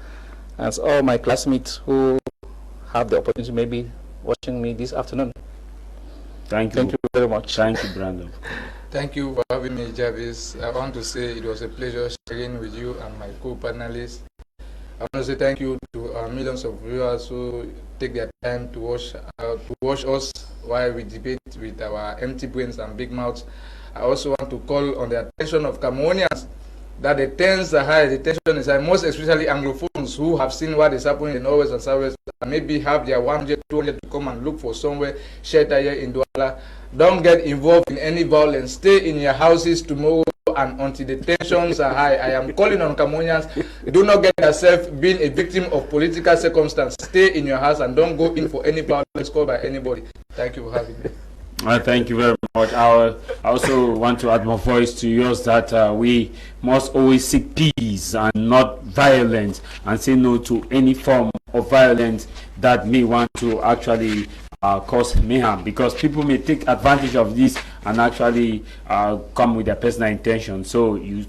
and all my classmates who have the opportunity maybe watching me this afternoon. Thank you. Thank you very much. Thank you, Brandon. Thank you for having me, Jarvis. I want to say it was a pleasure sharing with you and my co-panelists. I want to say thank you to our millions of viewers who take their time to watch us while we debate with our empty brains and big mouths. I also want to call on the attention of Cameroonians that the tensions are high, the tension is high, most especially Anglophones who have seen what is happening in Norwest and Southwest and maybe have their 100, 200 to come and look for somewhere shelter here in Douala. Don't get involved in any violence. Stay in your houses tomorrow and until the tensions are high. I am calling on Cameroonians, do not get yourself being a victim of political circumstance. Stay in your house and don't go in for any violence called by anybody. Thank you for having me. Thank you very much. I also want to add my voice to yours that we must always seek peace and not violence, and say no to any form of violence that may want to actually cause mayhem, because people may take advantage of this and actually come with their personal intention. So you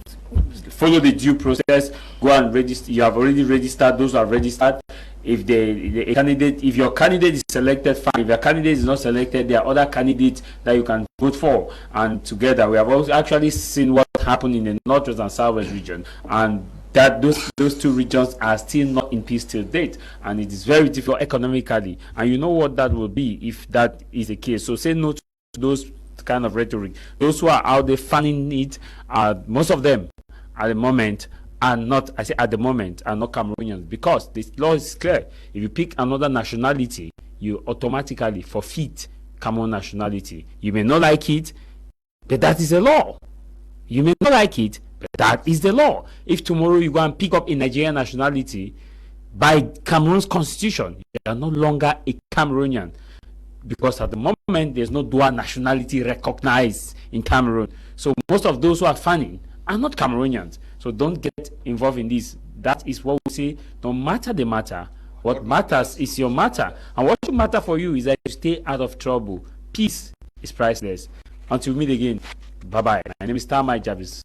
follow the due process, go and register. You have already registered, those who have registered. If if your candidate is selected, fine. If your candidate is not selected, there are other candidates that you can vote for. And together, we have also actually seen what happened in the Northwest and Southwest region, and that those two regions are still not in peace till date, and it is very difficult economically. And you know what that will be if that is the case. So say no to those kind of rhetoric. Those who are out there fanning it, most of them at the moment are not, I say at the moment, are not Cameroonians, because the law is clear. If you pick another nationality, you automatically forfeit Cameroon nationality. You may not like it, but that is the law. You may not like it, but that is the law. If tomorrow you go and pick up a Nigerian nationality, by Cameroon's constitution, you are no longer a Cameroonian, because at the moment there's no dual nationality recognized in Cameroon. So most of those who are fanning are not Cameroonians. So don't get involved in this. That is what we say. No matter the matter, what matters is your matter. And what should matter for you is that you stay out of trouble. Peace is priceless. Until we meet again, bye-bye. My name is Tamai Jarvis.